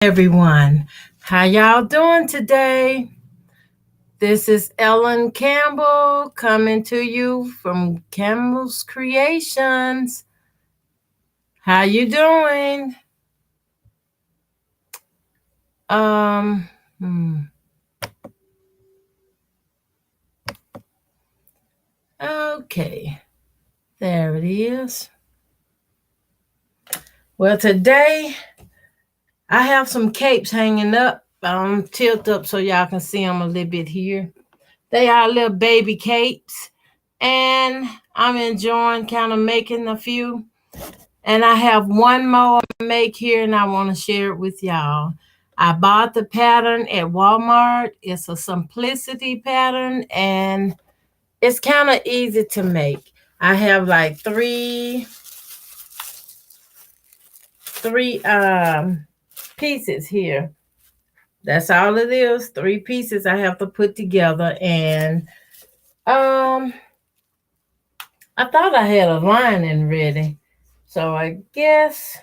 Everyone, how y'all doing today? This is Ellen Campbell coming to you from Campbell's Creations. How you doing? Um, hmm. Okay, there it is. Well, today I have some capes hanging up. Tilt up so y'all can see them a little bit here. They are little baby capes, and I'm enjoying kind of making a few. And I have one more I make here, and I want to share it with y'all. I bought the pattern at Walmart. It's a simplicity pattern, and it's kind of easy to make. I have like three pieces here. That's all it is. Three pieces I have to put together, and um, I thought I had a lining ready, so I guess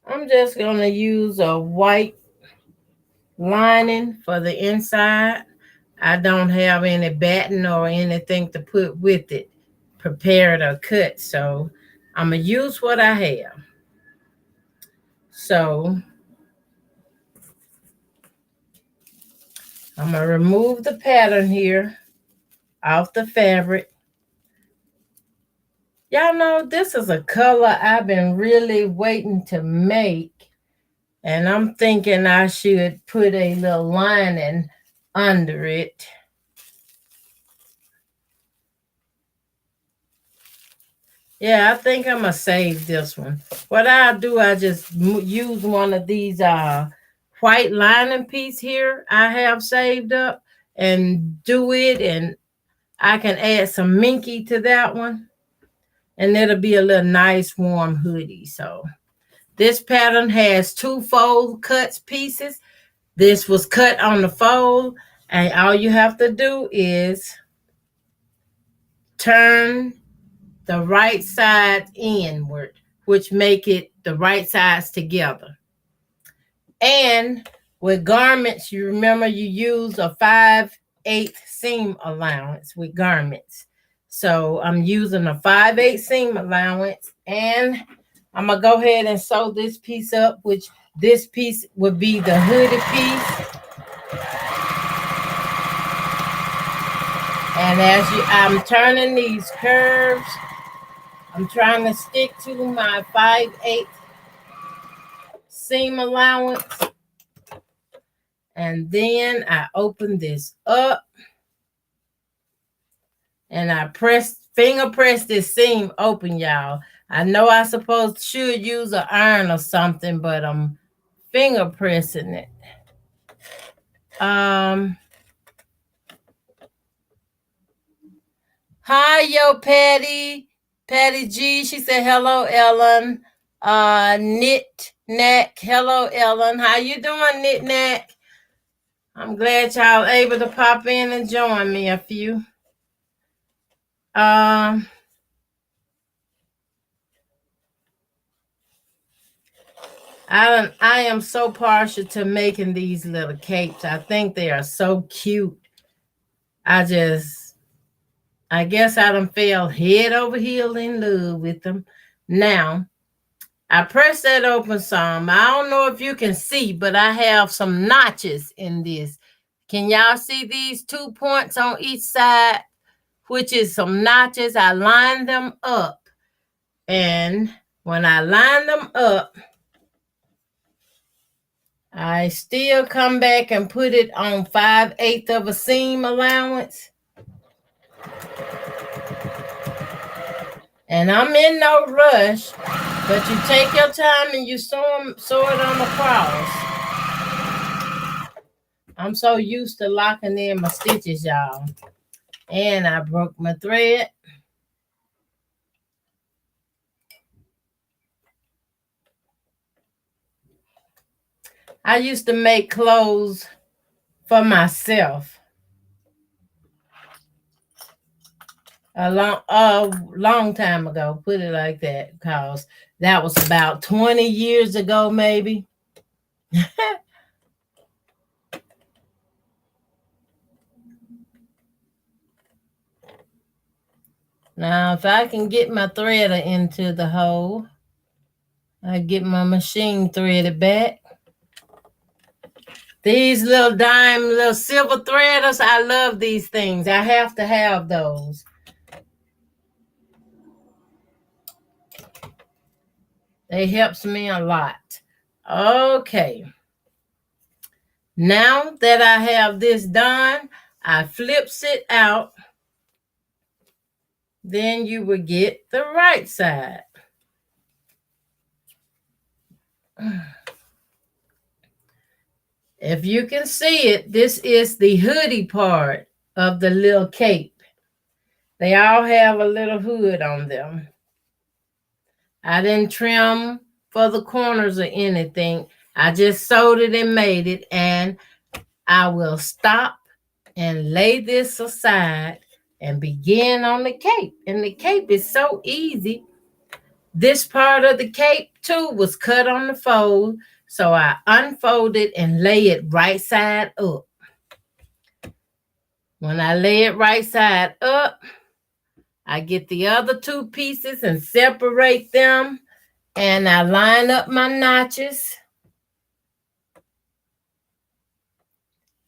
I'm just gonna use a white lining for the inside. I don't have any batting or anything to put with it, prepared or cut. So I'm going to use what I have. So I'm going to remove the pattern here off the fabric. Y'all know this is a color I've been really waiting to make. And I'm thinking I should put a little lining under it. Yeah, I think I'm going to save this one. What I'll do, I just use one of these white lining piece here I have saved up and do it. And I can add some minky to that one. And it'll be a little nice warm hoodie. So this pattern has two fold cuts pieces. This was cut on the fold. And all you have to do is turn the right side inward, which make it the right sides together. And with garments, you remember you use a 5/8 seam allowance with garments. So I'm using a 5/8 seam allowance, and I'm gonna go ahead and sew this piece up, which this piece would be the hoodie piece. And I'm turning these curves, I'm trying to stick to my 5/8 seam allowance. And then I open this up and I finger press this seam open, y'all. I know I should use an iron or something, but I'm finger pressing it. Hi, yo, Patty G. She said, hello, Ellen. Knit Knack. Hello, Ellen. How you doing, Knit Knack? I'm glad y'all able to pop in and join me a few. I am so partial to making these little capes. I think they are so cute. I guess I done fell head over heel in love with them. Now, I pressed that open some. I don't know if you can see, but I have some notches in this. Can y'all see these 2 points on each side, which is some notches? I lined them up. And when I line them up, I still come back and put it on 5/8 of a seam allowance. And I'm in no rush, but you take your time and you sew it on the cross. I'm so used to locking in my stitches, y'all. And I broke my thread. I used to make clothes for myself. a long time ago, put it like that, because that was about 20 years ago, maybe. Now, if I can get my threader into the hole, I get my machine threaded back. These little little silver threaders, I love these things. I have to have those. They helps me a lot. Okay. Now that I have this done, I flips it out. Then you will get the right side. If you can see it, this is the hoodie part of the little cape. They all have a little hood on them. I didn't trim for the corners or anything. I just sewed it and made it, and I will stop and lay this aside and begin on the cape. And the cape is so easy. This part of the cape too was cut on the fold, so I unfold it and lay it right side up. When I lay it right side up, I get the other two pieces and separate them, and I line up my notches.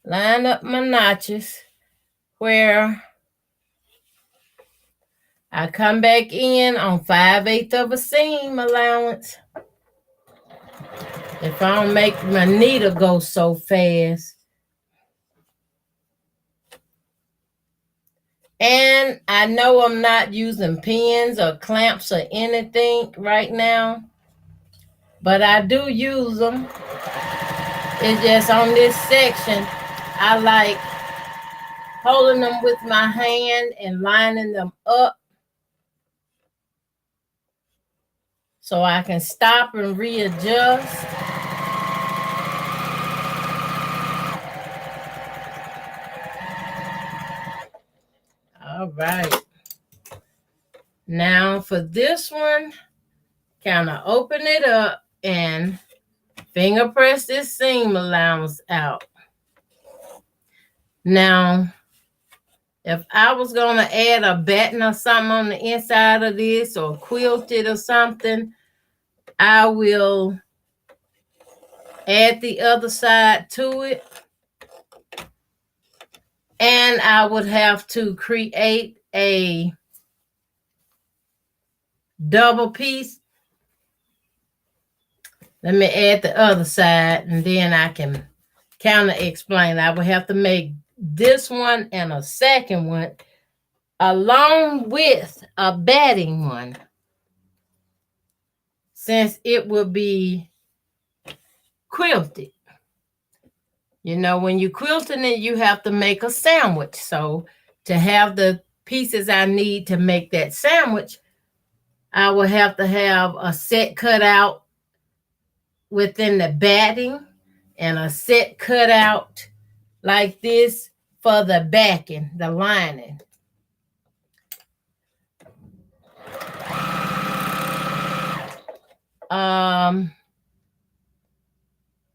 Line up my notches where I come back in on 5/8 of a seam allowance. If I don't make my needle go so fast. And I know I'm not using pins or clamps or anything right now, but I do use them. It's just on this section, I like holding them with my hand and lining them up so I can stop and readjust. All right. Now for this one, kind of open it up and finger press this seam allowance out. Now, if I was going to add a batten or something on the inside of this or quilt it or something, I will add the other side to it. And I would have to create a double piece. Let me add the other side and then I can kind of explain. I would have to make this one and a second one along with a batting one, since it will be quilted. You know, when you're quilting it, you have to make a sandwich. So to have the pieces I need to make that sandwich, I will have to have a set cut out within the batting and a set cut out like this for the backing, the lining.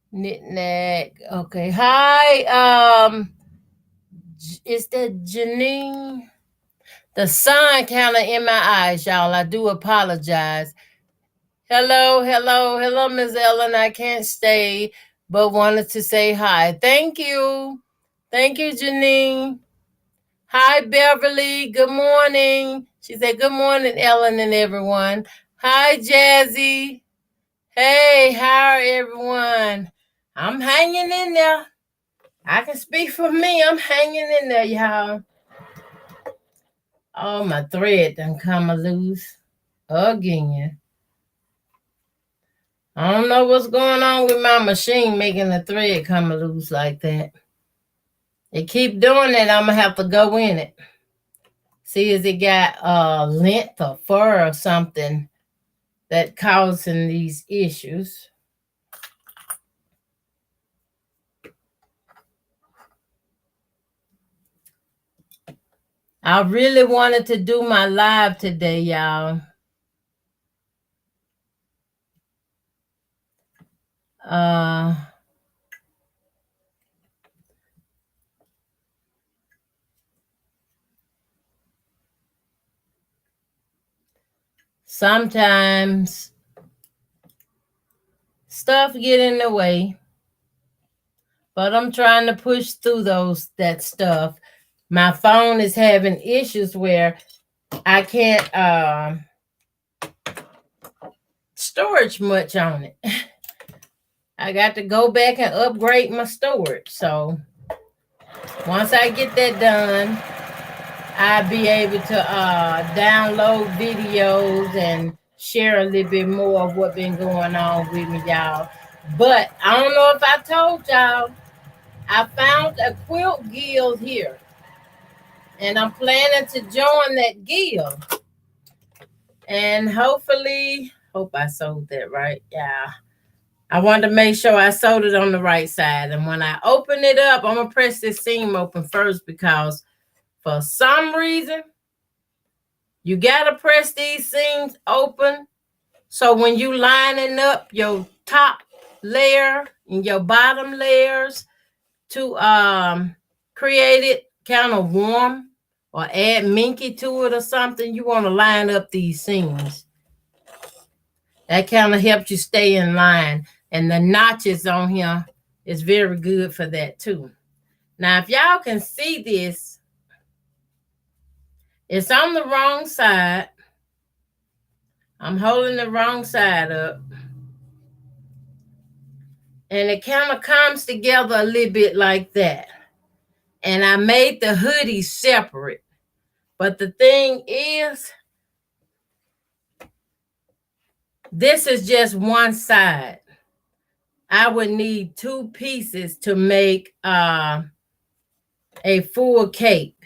Knit neck. Okay. Hi. Is that Janine? The sun kind of in my eyes, y'all. I do apologize. Hello, Ms. Ellen. I can't stay, but wanted to say hi. Thank you, Janine. Hi, Beverly. Good morning. She said, "Good morning, Ellen and everyone." Hi, Jazzy. Hey, how are everyone? I'm hanging in there. I can speak for me. I'm hanging in there, y'all. Oh, my thread done come loose again. I don't know what's going on with my machine making the thread come loose like that. It keep doing that. I'm going to have to go in it. See, is it got length or fur or something that causing these issues. I really wanted to do my live today, y'all. Sometimes stuff get in the way, but I'm trying to push through that stuff. My phone is having issues where I can't storage much on it. I got to go back and upgrade my storage. So once I get that done, I'll be able to download videos and share a little bit more of what's been going on with me, y'all. But I don't know if I told y'all, I found a quilt guild here. And I'm planning to join that guild. And hopefully, hope I sold that right. Yeah. I wanted to make sure I sewed it on the right side. And when I open it up, I'm going to press this seam open first because for some reason, you got to press these seams open. So when you lining up your top layer and your bottom layers to create it kind of warm or add minky to it or something, you want to line up these seams. That kind of helps you stay in line. And the notches on here is very good for that too. Now, if y'all can see this, it's on the wrong side. I'm holding the wrong side up. And it kind of comes together a little bit like that. And I made the hoodie separate. But the thing is, this is just one side. I would need 2 pieces to make a full cape.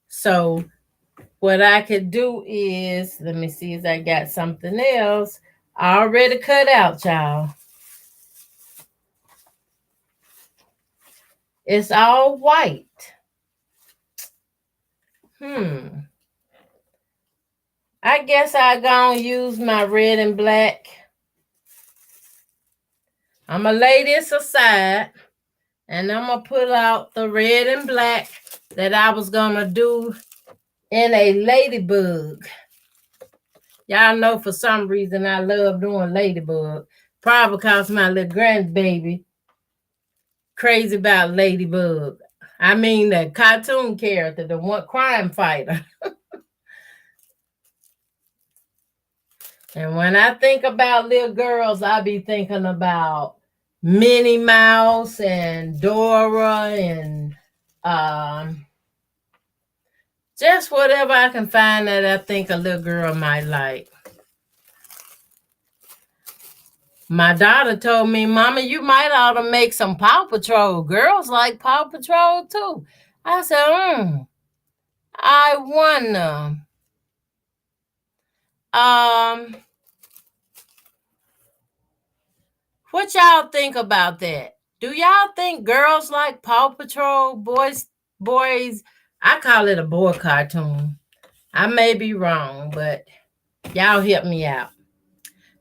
So what I could do is, let me see if I got something else already cut out, y'all. It's all white. I guess I'm going to use my red and black. I'm going to lay this aside. And I'm going to put out the red and black that I was going to do in a ladybug. Y'all know for some reason I love doing ladybug. Probably because my little grandbaby crazy about ladybug. I mean the cartoon character, the one crime fighter. And when I think about little girls, I be thinking about Minnie Mouse and Dora and just whatever I can find that I think a little girl might like. My daughter told me, Mama, you might ought to make some Paw Patrol. Girls like Paw Patrol too. I said, I wonder. What y'all think about that? Do y'all think girls like Paw Patrol? Boys, I call it a boy cartoon. I may be wrong, but y'all help me out.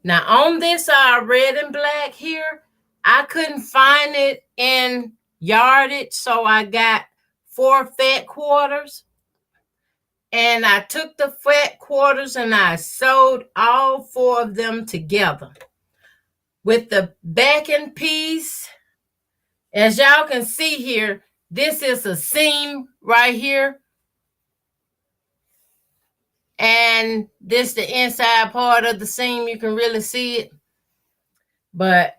Now, on this red and black here, I couldn't find it in yardage, so I got 4 fat quarters. And I took the fat quarters and I sewed all 4 of them together. With the backing piece, as y'all can see here, this is a seam right here. And this the inside part of the seam. You can really see it. But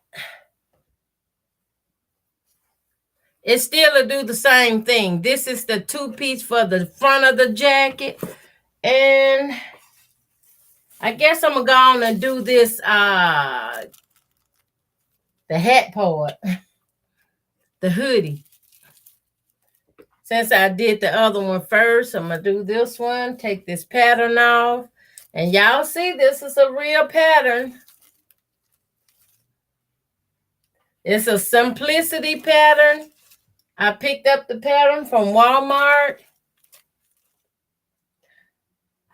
it still will do the same thing. This is the 2-piece for the front of the jacket. And I guess I'm going to go on and do this, the hat part, the hoodie. Since I did the other one first, I'm going to do this one, take this pattern off. And y'all see, this is a real pattern. It's a simplicity pattern. I picked up the pattern from Walmart.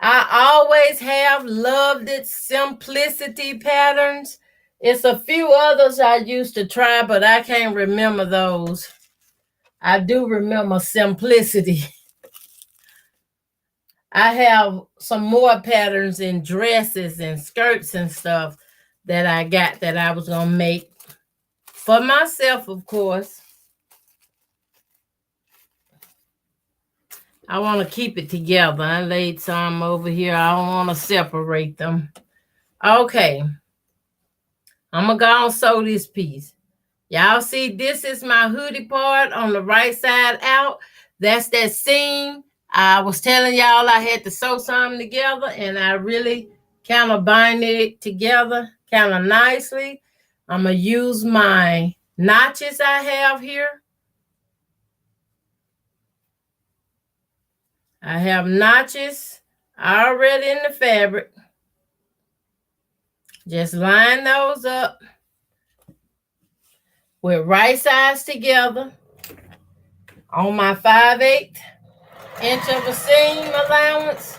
I always have loved its simplicity patterns. It's a few others I used to try, but I can't remember those. I do remember simplicity. I have some more patterns in dresses and skirts and stuff that I got that I was going to make for myself, of course. I want to keep it together. I laid some over here. I don't want to separate them. Okay. I'm going to go and sew this piece. Y'all see, this is my hoodie part on the right side out. That's that seam. I was telling y'all I had to sew something together, and I really kind of bind it together kind of nicely. I'm going to use my notches I have here. I have notches already in the fabric. Just line those up with right sides together on my 5/8 inch of a seam allowance,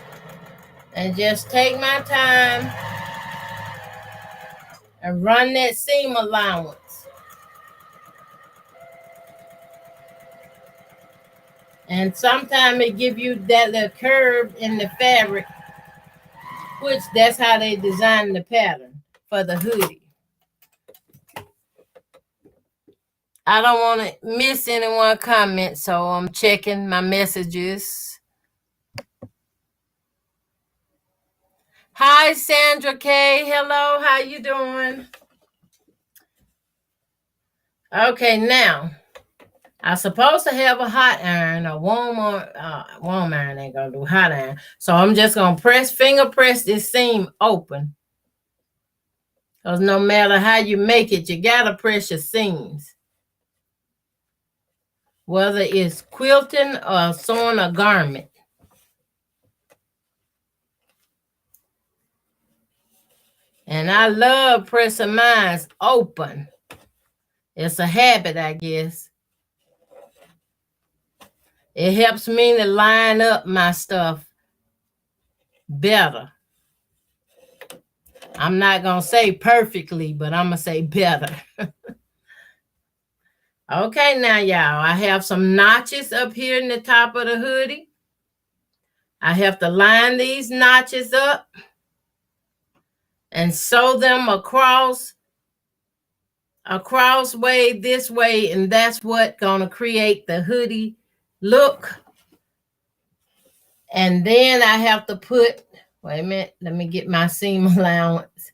and just take my time and run that seam allowance. And sometimes it give you that little curve in the fabric, which that's how they design the pattern for the hoodie. I don't want to miss anyone comment, so I'm checking my messages. Hi, Sandra K. Hello, how you doing? Okay, now I'm supposed to have a hot iron, a warm iron ain't gonna do hot iron. So I'm just gonna finger press this seam open. Because no matter how you make it, you gotta press your seams. Whether it's quilting or sewing a garment. And I love pressing mine open. It's a habit, I guess. It helps me to line up my stuff better. I'm not going to say perfectly, but I'm going to say better. Okay, now, y'all, I have some notches up here in the top of the hoodie. I have to line these notches up and sew them across way this way, and that's what gonna create the hoodie look. And then I have to put, wait a minute, let me get my seam allowance.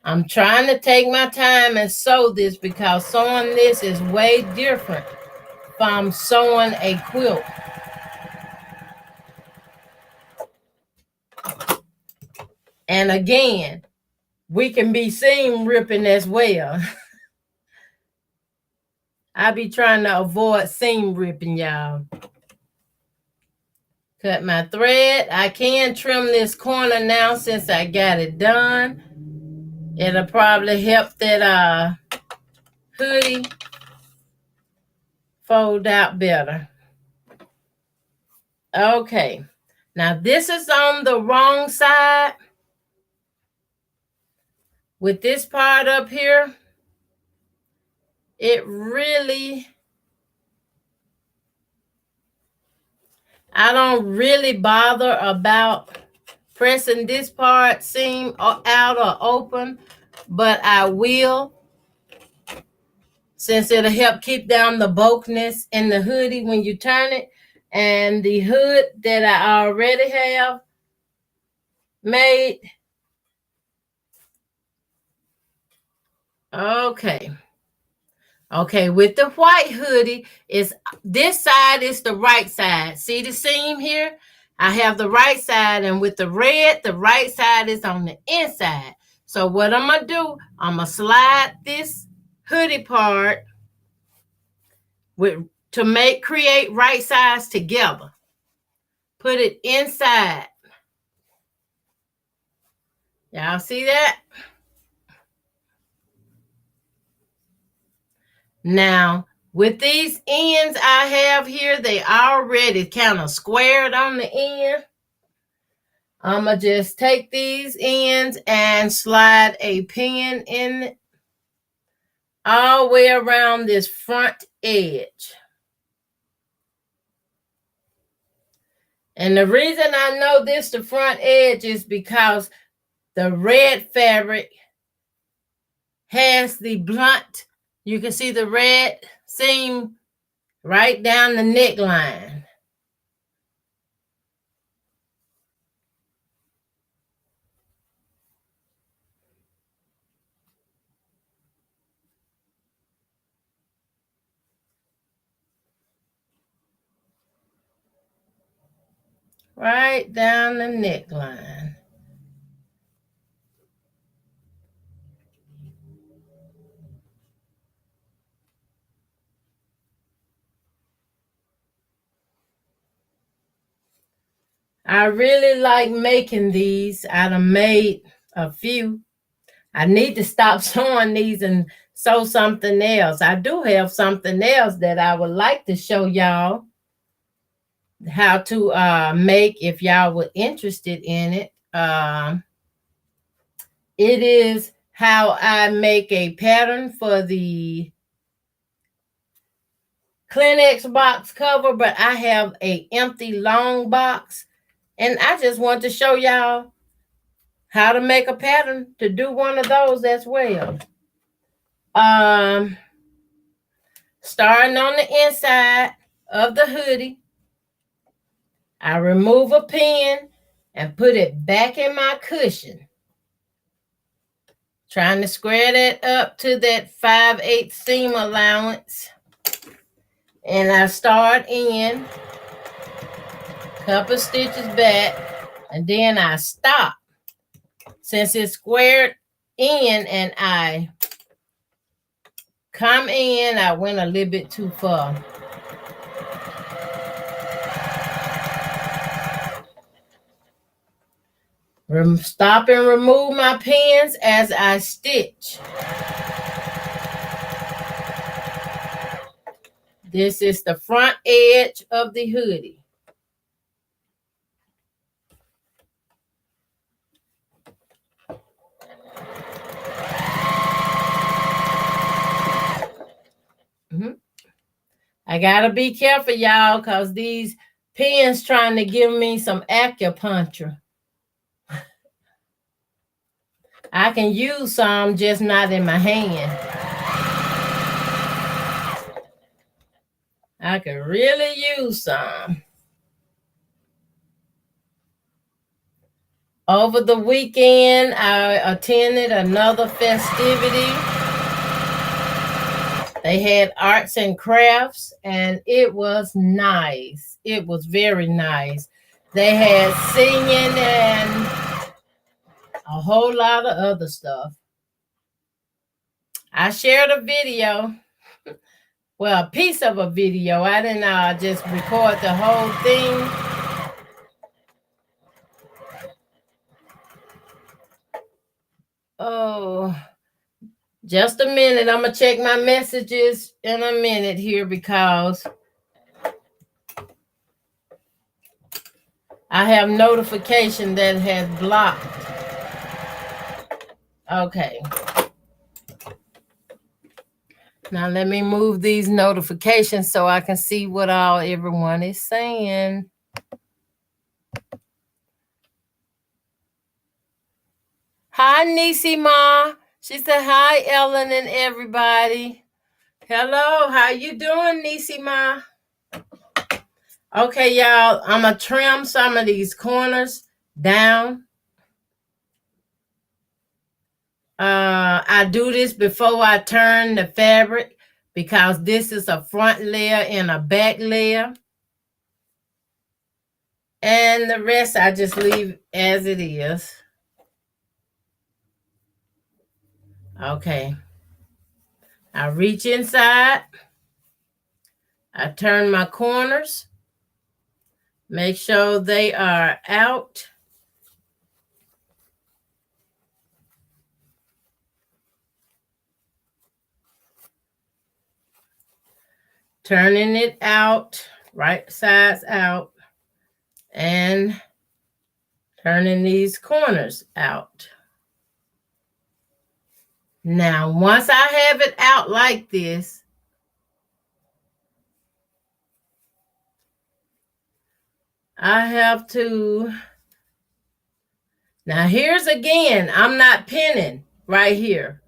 I'm trying to take my time and sew this because sewing this is way different from sewing a quilt. And again, we can be seam ripping as well. I be trying to avoid seam ripping, y'all. Cut my thread. I can trim this corner now since I got it done. It'll probably help that hoodie fold out better. Okay. Now this is on the wrong side. With this part up here, it really, I don't really bother about pressing this part seam out or open, but I will, since it'll help keep down the bulkiness in the hoodie when you turn it. And the hood that I already have made. Okay. Okay, with the white hoodie, this side is the right side. See the seam here? I have the right side, and with the red, the right side is on the inside. So what I'm gonna do, I'm gonna slide this hoodie part to create right sides together. Put it inside. Y'all see that? Now, With these ends I have here, they already kind of squared on the end. I'm going to just take these ends and slide a pin in it all the way around this front edge. And the reason I know this the front edge is because the red fabric has the blunt. You can see the red seam right down the neckline. Right down the neckline. I really like making these. I done made a few. I need to stop sewing these and sew something else. I do have something else that I would like to show y'all how to make if y'all were interested in it. It is how I make a pattern for the Kleenex box cover, but I have an empty long box. And I just want to show y'all how to make a pattern to do one of those as well. Starting on the inside of the hoodie, I remove a pin and put it back in my cushion. Trying to square that up to that 5/8 seam allowance. And I start in, couple stitches back, and then I stop. Since it's squared in and I come in, I went a little bit too far. Stop and remove my pins as I stitch. This is the front edge of the hoodie. I gotta be careful, y'all, because these pins trying to give me some acupuncture. I can use some, just not in my hand. I could really use some. Over the weekend, I attended another festivity. They had arts and crafts, and it was nice. It was very nice. They had singing and a whole lot of other stuff. I shared a video. Well, a piece of a video. I didn't just record the whole thing. Oh, just a minute. I'm going to check my messages in a minute here because I have notification that has blocked. Okay. Now let me move these notifications so I can see what all everyone is saying. Hi, Nisi Ma. She said, hi, Ellen and everybody. Hello, how you doing, Nisi Ma? Okay, y'all, I'm going to trim some of these corners down. I do this before I turn the fabric because this is a front layer and a back layer. And the rest I just leave as it is. Okay. I reach inside. I turn my corners. Make sure they are out. turning it out, right sides out, and turning these corners out. Now, once I have it out like this, I have to, now here's again, I'm not pinning right here.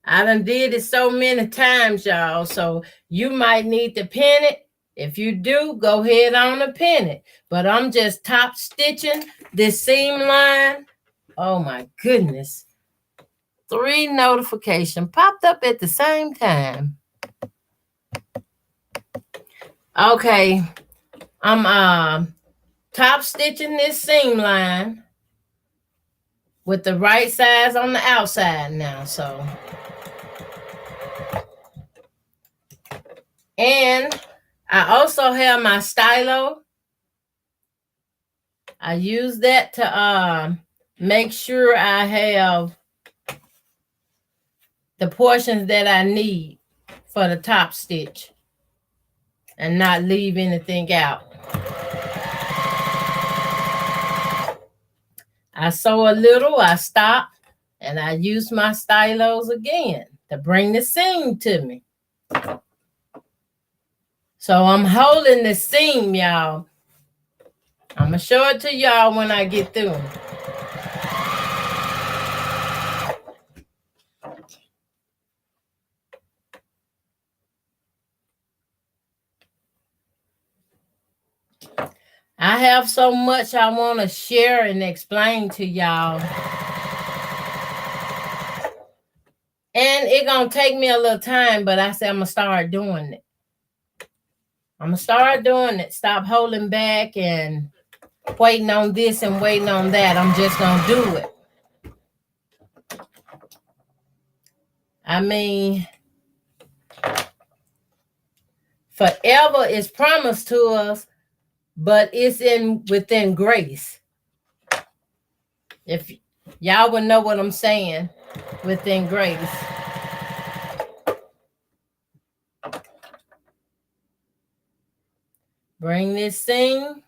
I done did it so many times, y'all, so you might need to pin it. If you do, go ahead on and pin it. But I'm just top stitching this seam line. Oh my goodness. 3 notifications popped up at the same time. Okay, I'm top stitching this seam line with the right size on the outside now. So, and I also have my stylo. I use that to make sure I have the portions that I need for the top stitch and not leave anything out. I sew a little, I stop, and I use my stylos again to bring the seam to me. So I'm holding the seam, y'all. I'm going to show it to y'all when I get through. I have so much I want to share and explain to y'all. And it's going to take me a little time, but I said I'm going to start doing it. I'm going to start doing it. Stop holding back and waiting on this and waiting on that. I'm just going to do it. I mean, forever is promised to us, but it's within grace. If y'all would know what I'm saying, within grace. Bring this seam.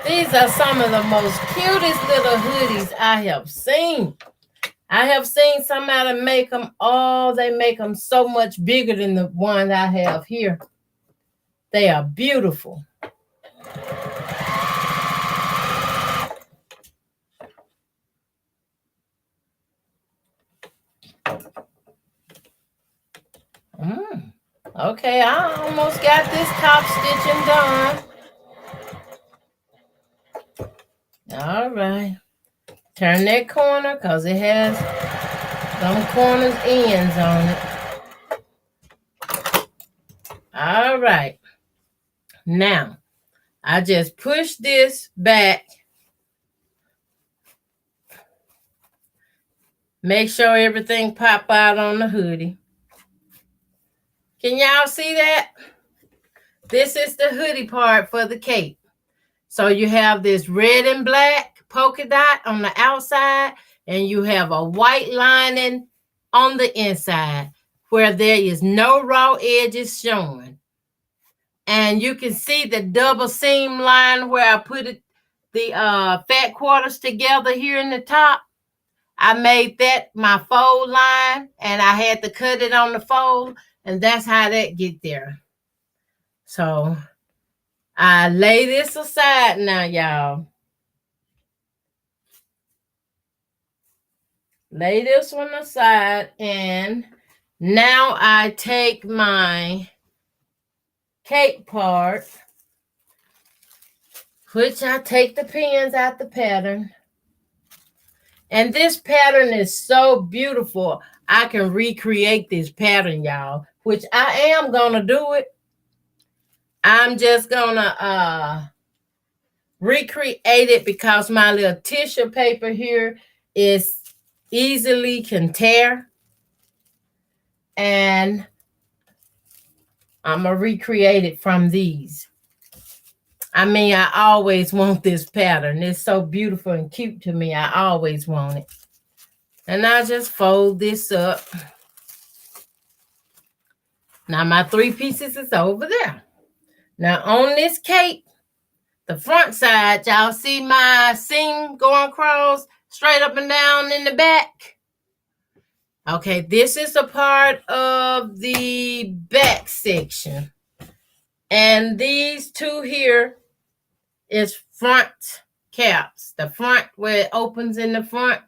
These are some of the most cutest little hoodies I have seen. I have seen somebody make them. Oh, they make them so much bigger than the one I have here. They are beautiful. Okay, I almost got this top stitching done. All right. Turn that corner because it has some corners ends on it. All right. Now, I just push this back. Make sure everything pop out on the hoodie. Can y'all see that? This is the hoodie part for the cape. So you have this red and black polka dot on the outside, and you have a white lining on the inside where there is no raw edges showing. And you can see the double seam line where I put the fat quarters together here in the top. I made that my fold line, and I had to cut it on the fold, and that's how that get there. So I lay this aside now, y'all. Lay this one aside, and now I take my cape part, which I take the pins out the pattern. And this pattern is so beautiful. I can recreate this pattern, y'all, which I am going to do it. I'm just going to recreate it because my little tissue paper here is easily can tear. And I'm going to recreate it from these. I mean, I always want this pattern. It's so beautiful and cute to me. I always want it. And I just fold this up. Now my 3 pieces is over there. Now on this cape, the front side, y'all see my seam going across straight up and down in the back? Okay, this is a part of the back section. And these 2 here is front caps. The front where it opens in the front.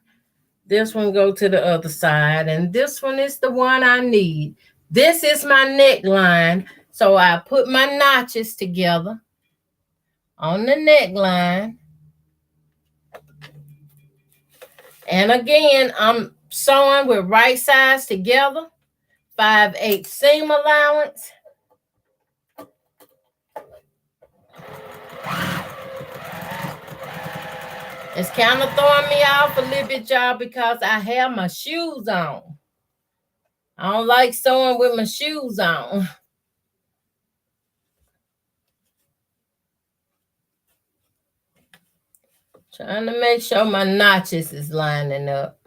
This one go to the other side. And this one is the one I need. This is my neckline. So I put my notches together on the neckline. And again, I'm sewing with right sides together. 5/8 seam allowance. It's kind of throwing me off a little bit, y'all, because I have my shoes on. I don't like sewing with my shoes on. Trying to make sure my notches is lining up.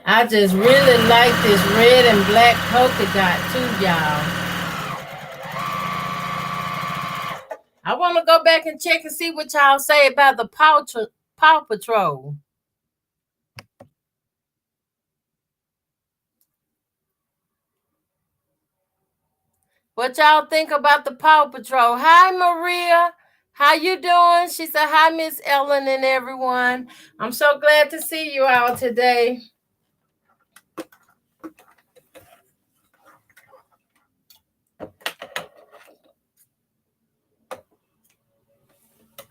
I just really like this red and black polka dot too, y'all. I want to go back and check and see what y'all say about the Paw Patrol. What y'all think about the Paw Patrol? Hi, Maria. How you doing? She said, hi, Miss Ellen and everyone. I'm so glad to see you all today.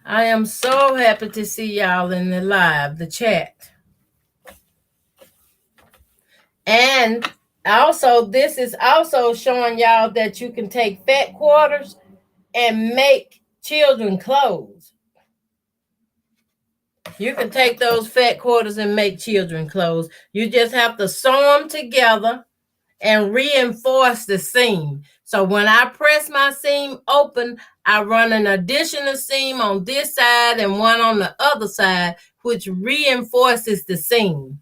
I am so happy to see y'all in the live, the chat. And also, this is also showing y'all that you can take fat quarters and make children clothes. You can take those fat quarters and make children clothes. You just have to sew them together and reinforce the seam. So when I press my seam open, I run an additional seam on this side and one on the other side, which reinforces the seam.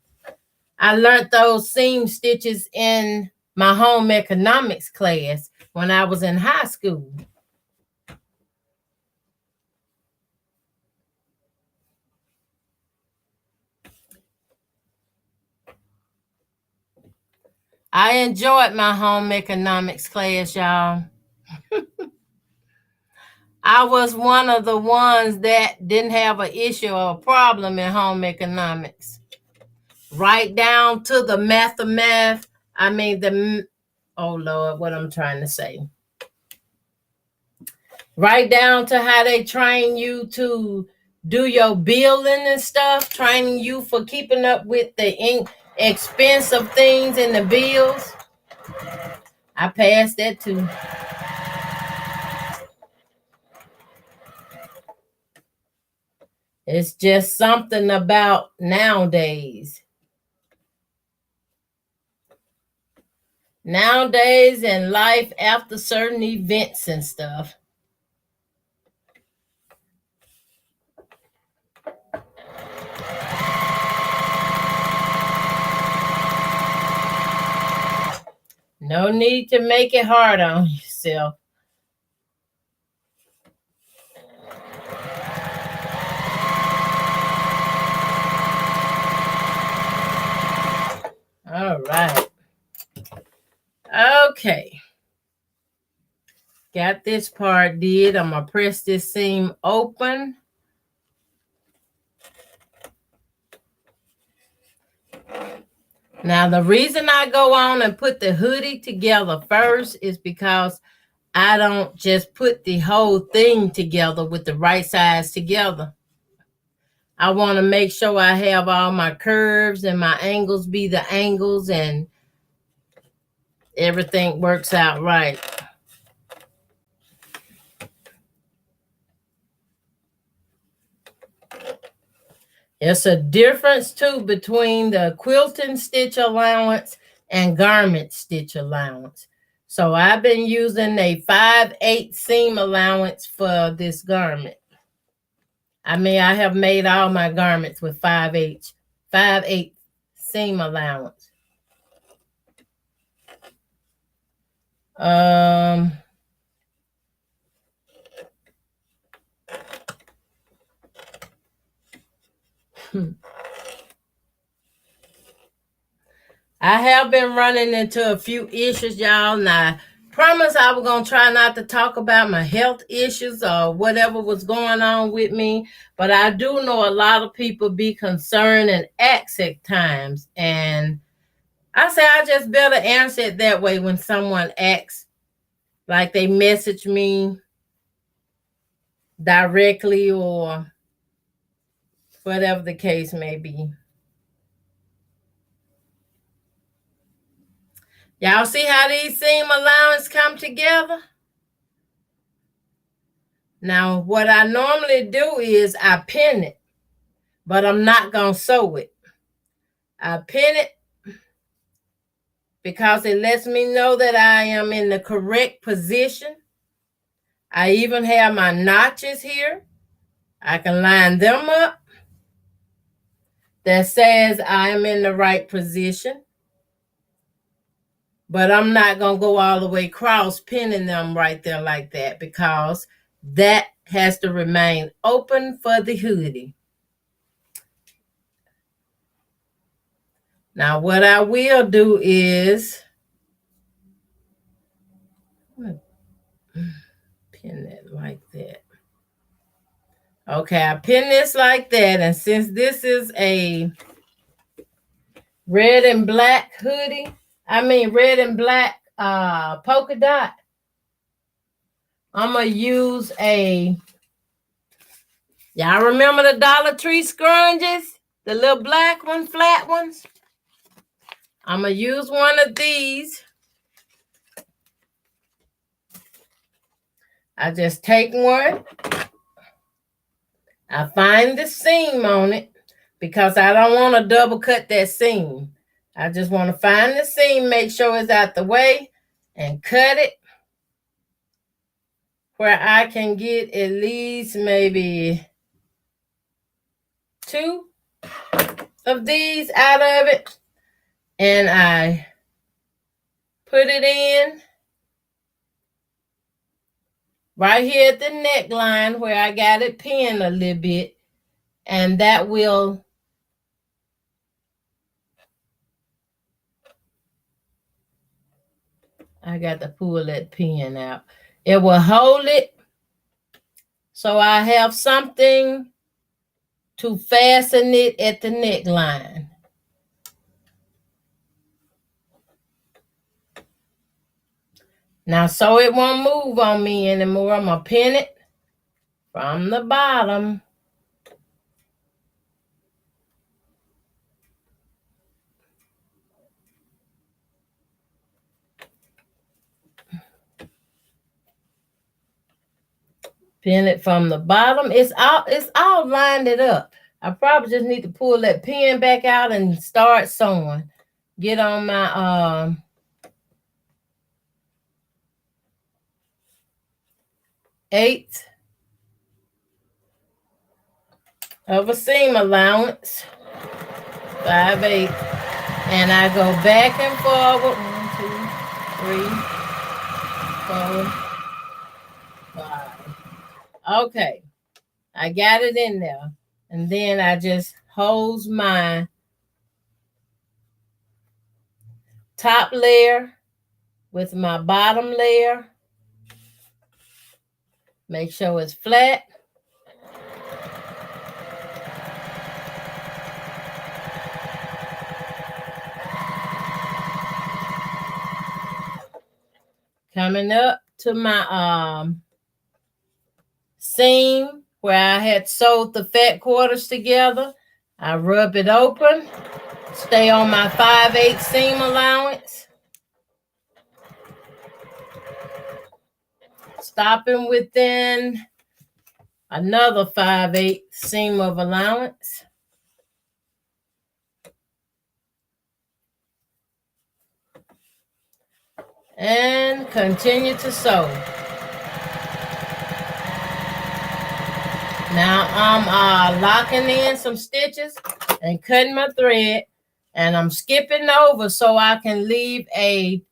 I learned those seam stitches in my home economics class when I was in high school. I enjoyed my home economics class, y'all. I was one of the ones that didn't have an issue or a problem in home economics. Right down to the math. I mean, oh Lord, what I'm trying to say. Right down to how they train you to do your billing and stuff, training you for keeping up with the expense of things and the bills. I passed that too. It's just something about nowadays. Nowadays and life after certain events and stuff. No need to make it hard on yourself. All right. Okay. Got this part did. I'm going to press this seam open. Now, the reason I go on and put the hoodie together first is because I don't just put the whole thing together with the right sides together. I want to make sure I have all my curves and my angles be the angles and everything works out right. It's a difference too between the quilting stitch allowance and garment stitch allowance. So I've been using a 5/8 seam allowance for this garment. I mean, I have made all my garments with 5/8 seam allowance. I have been running into a few issues, y'all. Now, I promise I was going to try not to talk about my health issues or whatever was going on with me. But I do know a lot of people be concerned and ask at times. And I say I just better answer it that way when someone asks. Like they message me directly or whatever the case may be. Y'all see how these seam allowance come together? Now, what I normally do is I pin it, but I'm not going to sew it. I pin it because it lets me know that I am in the correct position. I even have my notches here. I can line them up. That says I am in the right position. But I'm not going to go all the way cross pinning them right there like that because that has to remain open for the hoodie. Now, what I will do is pin that like that. Okay, I pin this like that. And since this is a red and black hoodie, red and black polka dot, I'm going to use y'all remember the Dollar Tree scrunchies? The little black ones, flat ones? I'm going to use one of these. I just take one. I find the seam on it because I don't want to double cut that seam. I just want to find the seam, make sure it's out the way, and cut it where I can get at least maybe 2 of these out of it. And I put it in right here at the neckline where I got it pinned a little bit. And that will I got to pull that pin out. It will hold it so I have something to fasten it at the neckline. Now, so it won't move on me anymore, I'm going to pin it from the bottom. Pin it from the bottom. It's all lined it up. I probably just need to pull that pin back out and start sewing. Get on my 1/8 of a seam allowance, 5/8, and I go back and forward. 1, 2, 3, 4, 5. Okay, I got it in there. And then I just hose my top layer with my bottom layer. Make sure it's flat. Coming up to my seam where I had sewed the fat quarters together. I rub it open, stay on my 5/8 seam allowance. Stopping within another 5/8 seam of allowance. and continue to sew. Now I'm locking in some stitches and cutting my thread, and I'm skipping over so I can leave a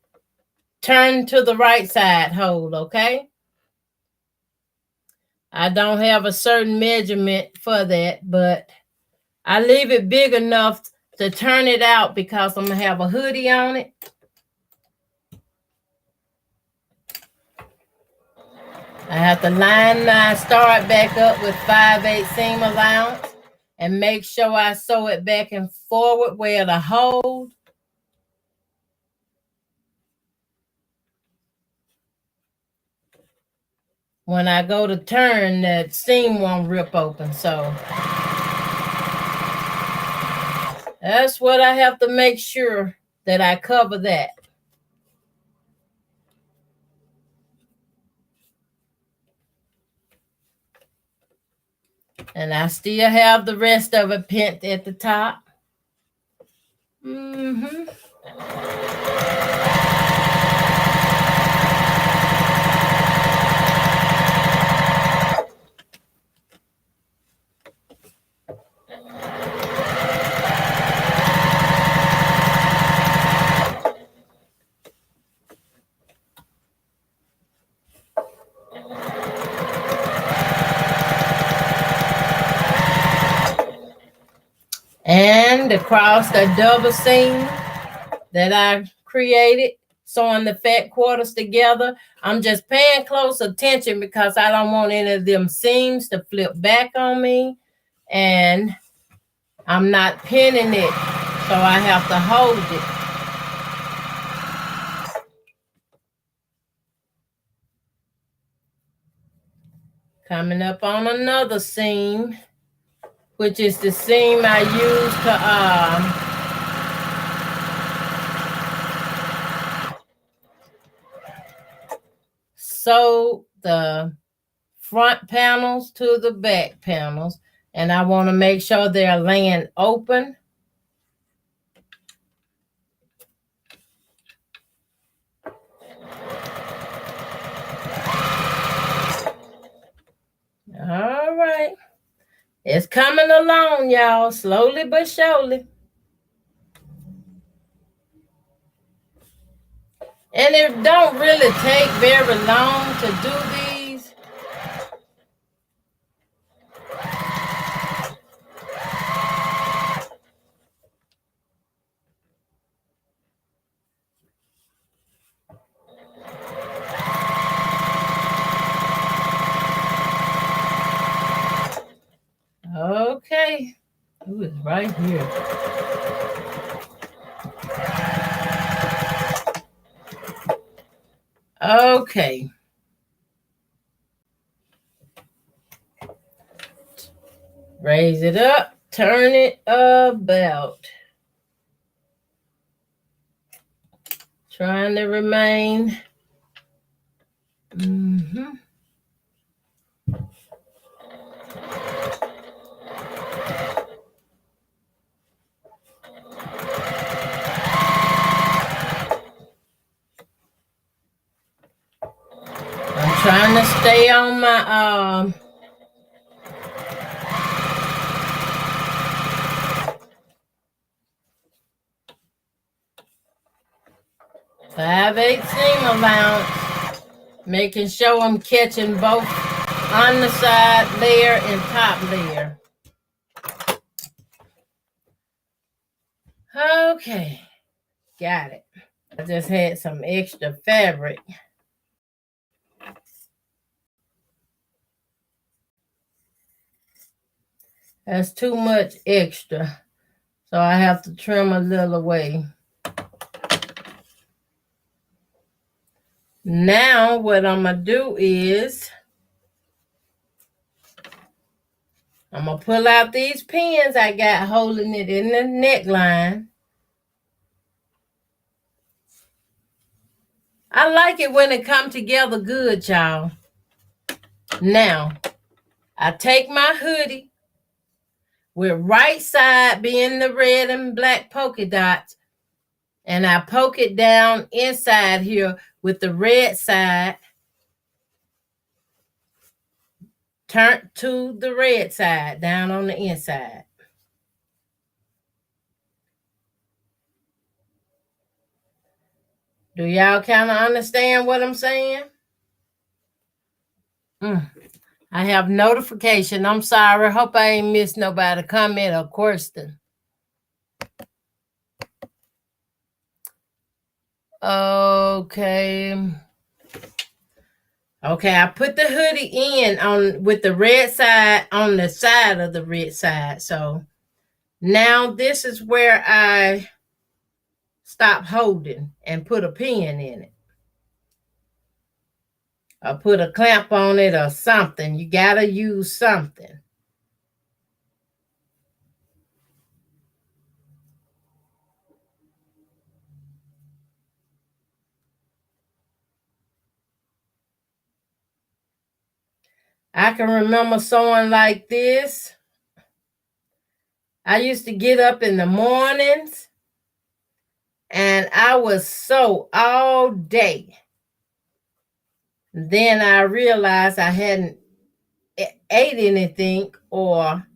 turn to the right side hole, okay? I don't have a certain measurement for that, but I leave it big enough to turn it out because I'm gonna have a hoodie on it. I have to line my start back up with 5/8 seam allowance and make sure I sew it back and forward where to hold. When I go to turn, that seam won't rip open. So that's what I have to make sure that I cover that. And I still have the rest of it pinned at the top. And across the double seam that I created, sewing the fat quarters together, I'm just paying close attention because I don't want any of them seams to flip back on me, and I'm not pinning it, so I have to hold it. Coming up on another seam, which is the seam I used to sew the front panels to the back panels, and I want to make sure they're laying open. All right. It's coming along, y'all, slowly but surely. And it don't really take very long to do these. Okay. Ooh, it's right here. Okay. Raise it up, turn it about. Trying to remain. I'm trying to stay on my 5/8 seam allowance, making sure I'm catching both on the side layer and top layer. Okay, got it. I just had some extra fabric. That's too much extra, so I have to trim a little away. Now what I'm gonna do is I'm gonna pull out these pins I got holding it in the neckline. I like it when it come together good, y'all. Now, I take my hoodie with right side being the red and black polka dots, and I poke it down inside here with the red side, turn to the red side down on the inside. Do y'all kind of understand what I'm saying? I have notification. I'm sorry. Hope I ain't missed nobody comment or question. Okay. Okay, I put the hoodie in on with the red side on the side of the red side. So now this is where I stop holding and put a pin in it. Or put a clamp on it or something. You gotta use something. I can remember sewing like this. I used to get up in the mornings and I would sew all day. Then I realized I hadn't ate anything or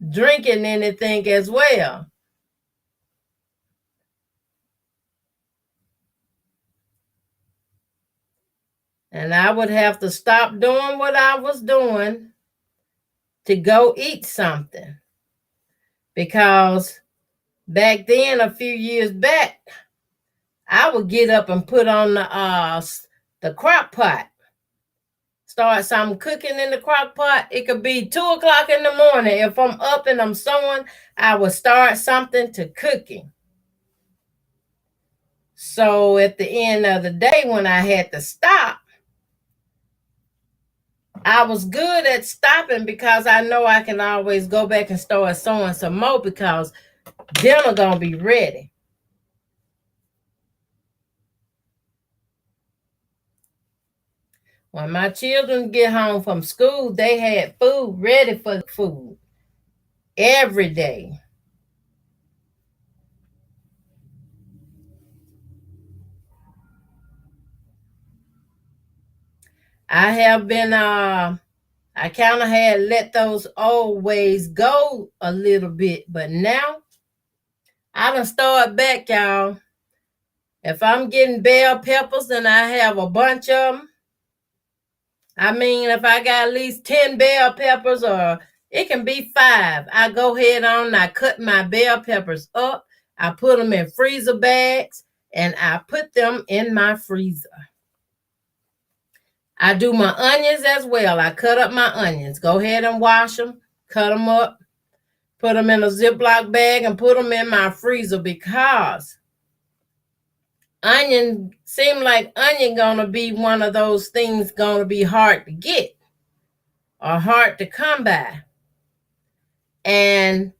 drinking anything as well. And I would have to stop doing what I was doing to go eat something. Because back then, a few years back, I would get up and put on the crock pot. Start something cooking in the crock pot. It could be 2 o'clock in the morning. If I'm up and I'm sewing, I would start something to cooking. So at the end of the day, when I had to stop, I was good at stopping because I know I can always go back and start sewing some more because dinner gonna be ready. When my children get home from school, they had food ready for food every day. I have been I kind of had let those old ways go a little bit, but now I done start back, y'all. If I'm getting bell peppers and I have a bunch of them, I mean, if I got at least 10 bell peppers or it can be 5, I go ahead on and I cut my bell peppers up. I put them in freezer bags and I put them in my freezer. I do my onions as well. I cut up my onions. Go ahead and wash them, cut them up, put them in a Ziploc bag and put them in my freezer because onion gonna be one of those things gonna be hard to get or hard to come by. And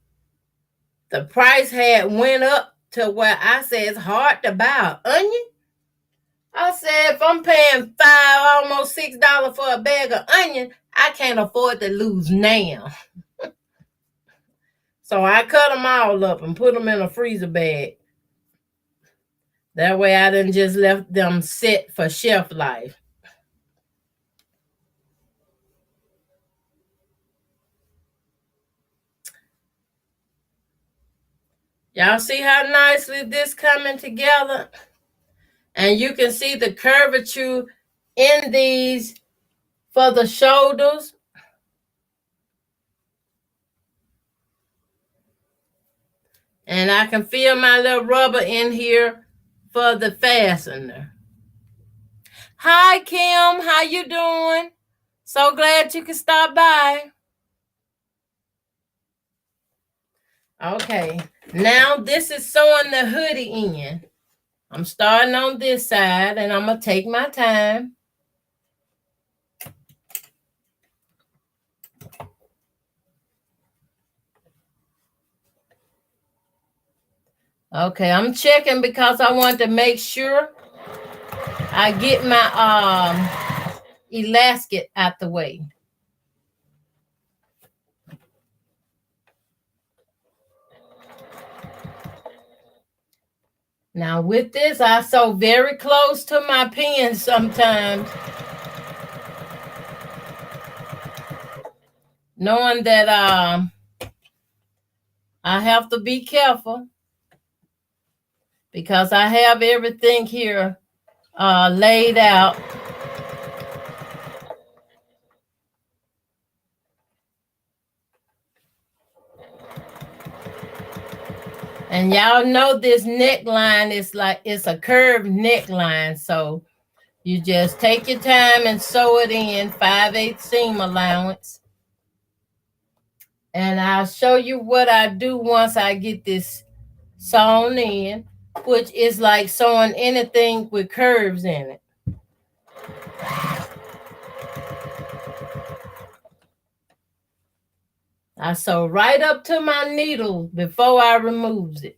the price had went up to where I said it's hard to buy an onion. I said, if I'm paying $5, almost $6 for a bag of onion, I can't afford to lose now. So I cut them all up and put them in a freezer bag. That way I didn't just left them sit for shelf life. Y'all see how nicely this coming together? And you can see the curvature in these for the shoulders. And I can feel my little rubber in here for the fastener. Hi, Kim. How you doing? So glad you could stop by. Okay. Now this is sewing the hoodie in. I'm starting on this side and I'm going to take my time. Okay, I'm checking because I want to make sure I get my elastic out the way. Now with this, I sew very close to my pen sometimes, knowing that I have to be careful because I have everything here laid out. And y'all know this neckline is like, it's a curved neckline. So you just take your time and sew it in, 5/8 seam allowance. And I'll show you what I do once I get this sewn in, which is like sewing anything with curves in it. I sew right up to my needle before I remove it.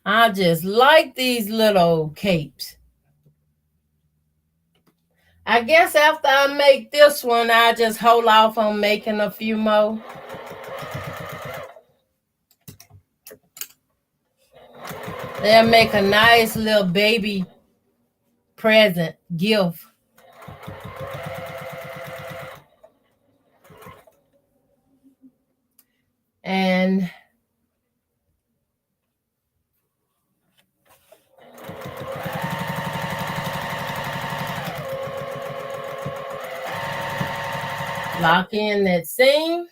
I just like these little capes. I guess after I make this one, I just hold off on making a few more. They'll make a nice little baby present gift. And lock in that seam.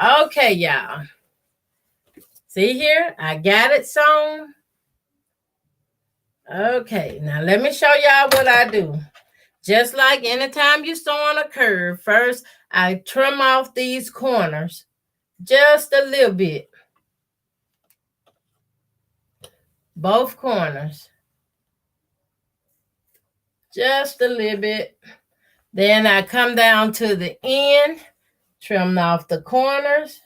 Okay, y'all. See here? I got it sewn. Okay, now let me show y'all what I do. Just like anytime you sew on a curve, first I trim off these corners just a little bit. Both corners. Just a little bit. Then I come down to the end, trim off the corners.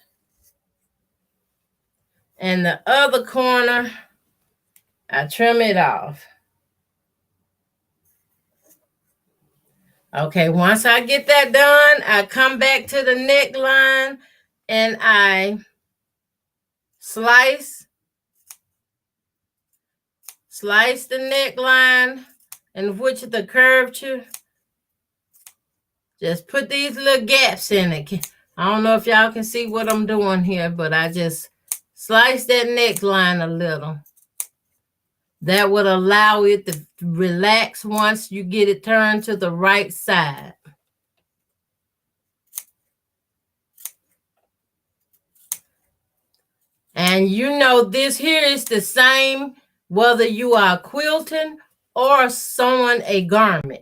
And the other corner, I trim it off. Okay, once I get that done, I come back to the neckline and I slice the neckline in which the curvature. Just put these little gaps in it. I don't know if y'all can see what I'm doing here, but I just slice that neckline a little. That would allow it to relax once you get it turned to the right side. And you know this here is the same whether you are quilting or sewing a garment.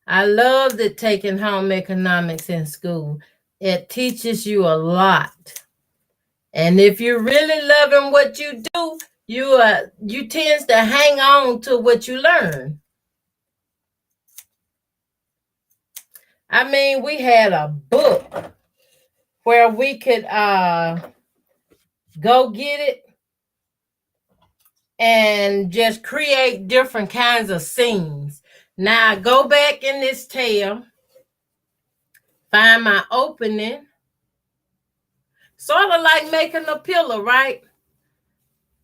I love that taking home economics in school. It teaches you a lot. And if you're really loving what you do, you tend to hang on to what you learn. I mean, we had a book where we could go get it and just create different kinds of scenes. Now I go back in this tail, find my opening, sort of like making a pillow, right?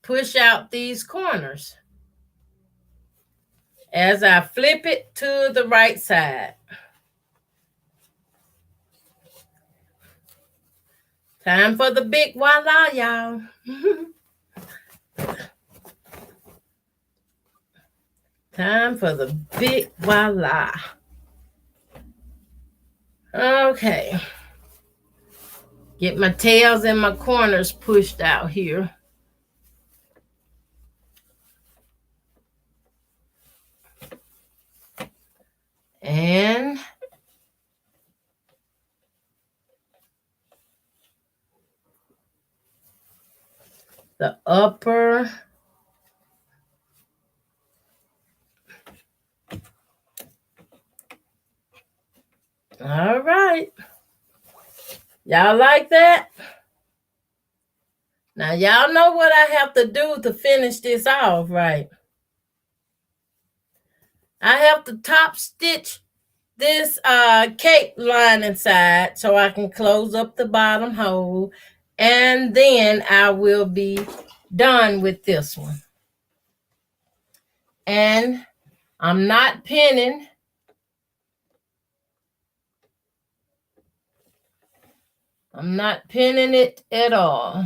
Push out these corners as I flip it to the right side. Time for the big voila, y'all. Time for the big voila. Okay. Get my tails and my corners pushed out here. And the upper. All right. Y'all like that? Now, y'all know what I have to do to finish this off, right? I have to top stitch this cape line inside so I can close up the bottom hole, and then I will be done with this one. And I'm not pinning. I'm not pinning it at all.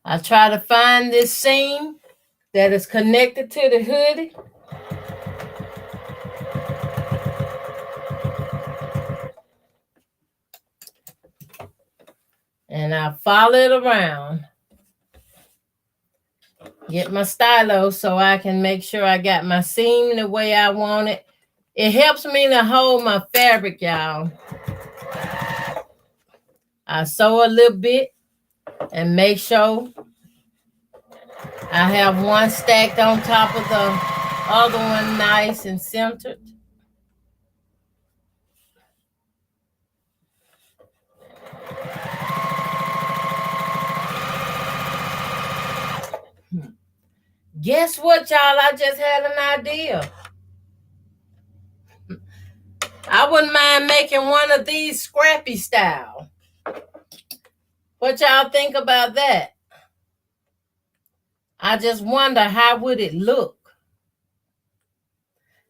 I try to find this seam that is connected to the hoodie. And I follow it around. Get my stylo so I can make sure I got my seam the way I want it. It helps me to hold my fabric, y'all. I sew a little bit and make sure I have one stacked on top of the other one, nice and centered. Guess what, y'all? I just had an idea. I wouldn't mind making one of these scrappy style. What y'all think about that? I just wonder, how would it look?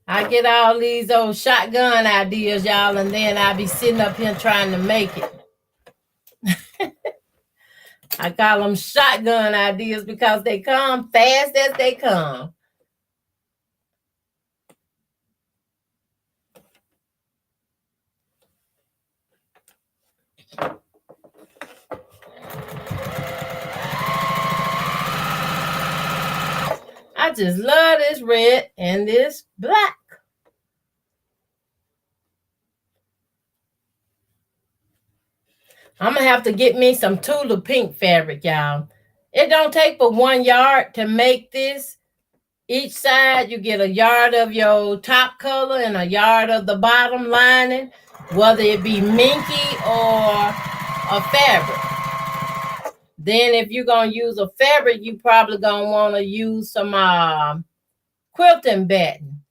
I get all these old shotgun ideas, y'all, and then I be sitting up here trying to make it. I call them shotgun ideas because they come fast as they come. I just love this red and this black. I'm going to have to get me some Tula pink fabric, y'all. It don't take but 1 yard to make this. Each side, you get a yard of your top color and a yard of the bottom lining, whether it be minky or a fabric. Then if you're going to use a fabric, you probably going to want to use some quilting batting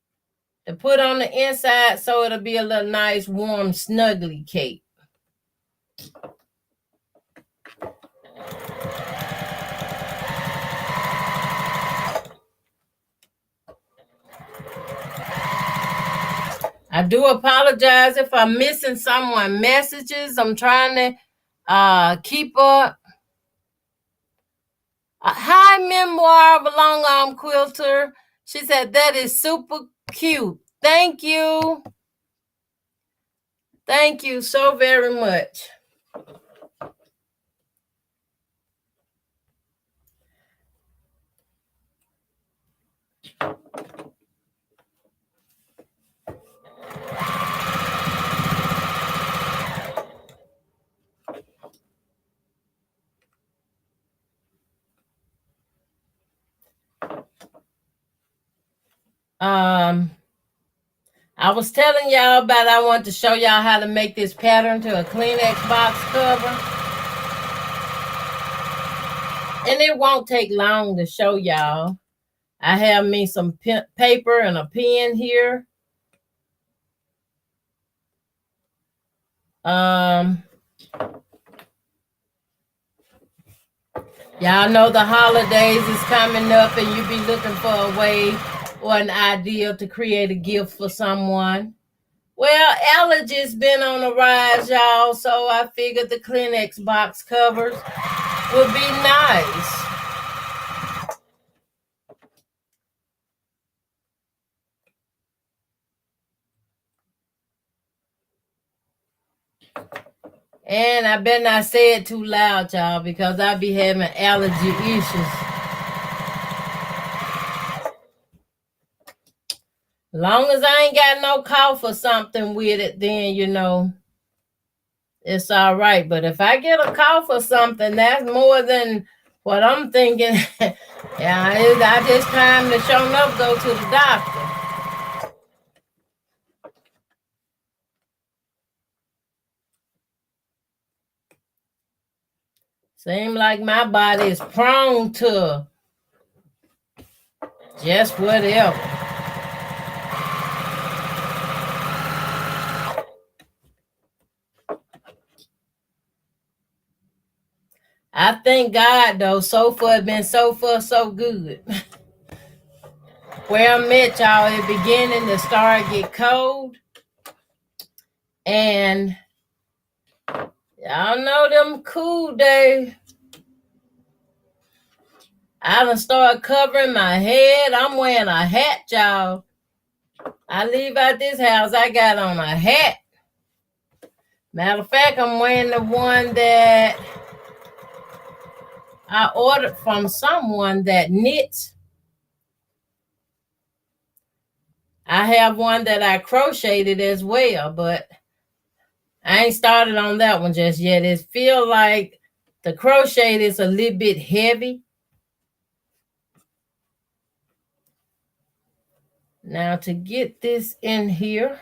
to put on the inside so it'll be a little nice, warm, snuggly cape. I do apologize if I'm missing someone's messages. I'm trying to keep up. Hi, Memoir of a Long Arm Quilter. She said, that is super cute. Thank you. Thank you so very much. I was telling y'all about I want to show y'all how to make this pattern to a Kleenex box cover. And it won't take long to show y'all. I have me some paper and a pen here. Y'all know the holidays is coming up and you be looking for a way or an idea to create a gift for someone. Well, allergies been on the rise, y'all, so I figured the Kleenex box covers would be nice. And I better not say it too loud, y'all, because I be having allergy issues. Long as I ain't got no cough or something with it, then, you know, it's all right. But if I get a cough or something, that's more than what I'm thinking. Yeah, I just time to show enough go to the doctor. Seems like my body is prone to just whatever. I thank God, though, so far it's been so good. Where I'm at, y'all, it's beginning to start get cold. And y'all know them cool days. I done start covering my head. I'm wearing a hat, y'all. I leave out this house, I got on a hat. Matter of fact, I'm wearing the one that I ordered from someone that knits. I have one that I crocheted as well, but I ain't started on that one just yet. It feel like the crochet is a little bit heavy. Now to get this in here,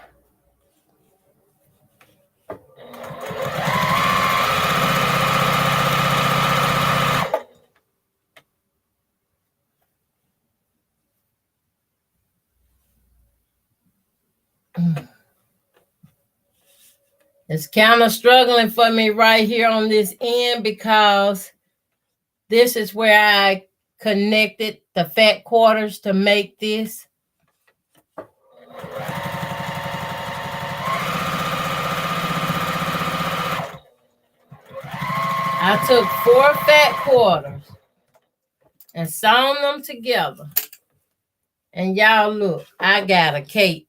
it's kind of struggling for me right here on this end because this is where I connected the fat quarters to make this. I took 4 fat quarters and sewn them together. And y'all look, I got a cape.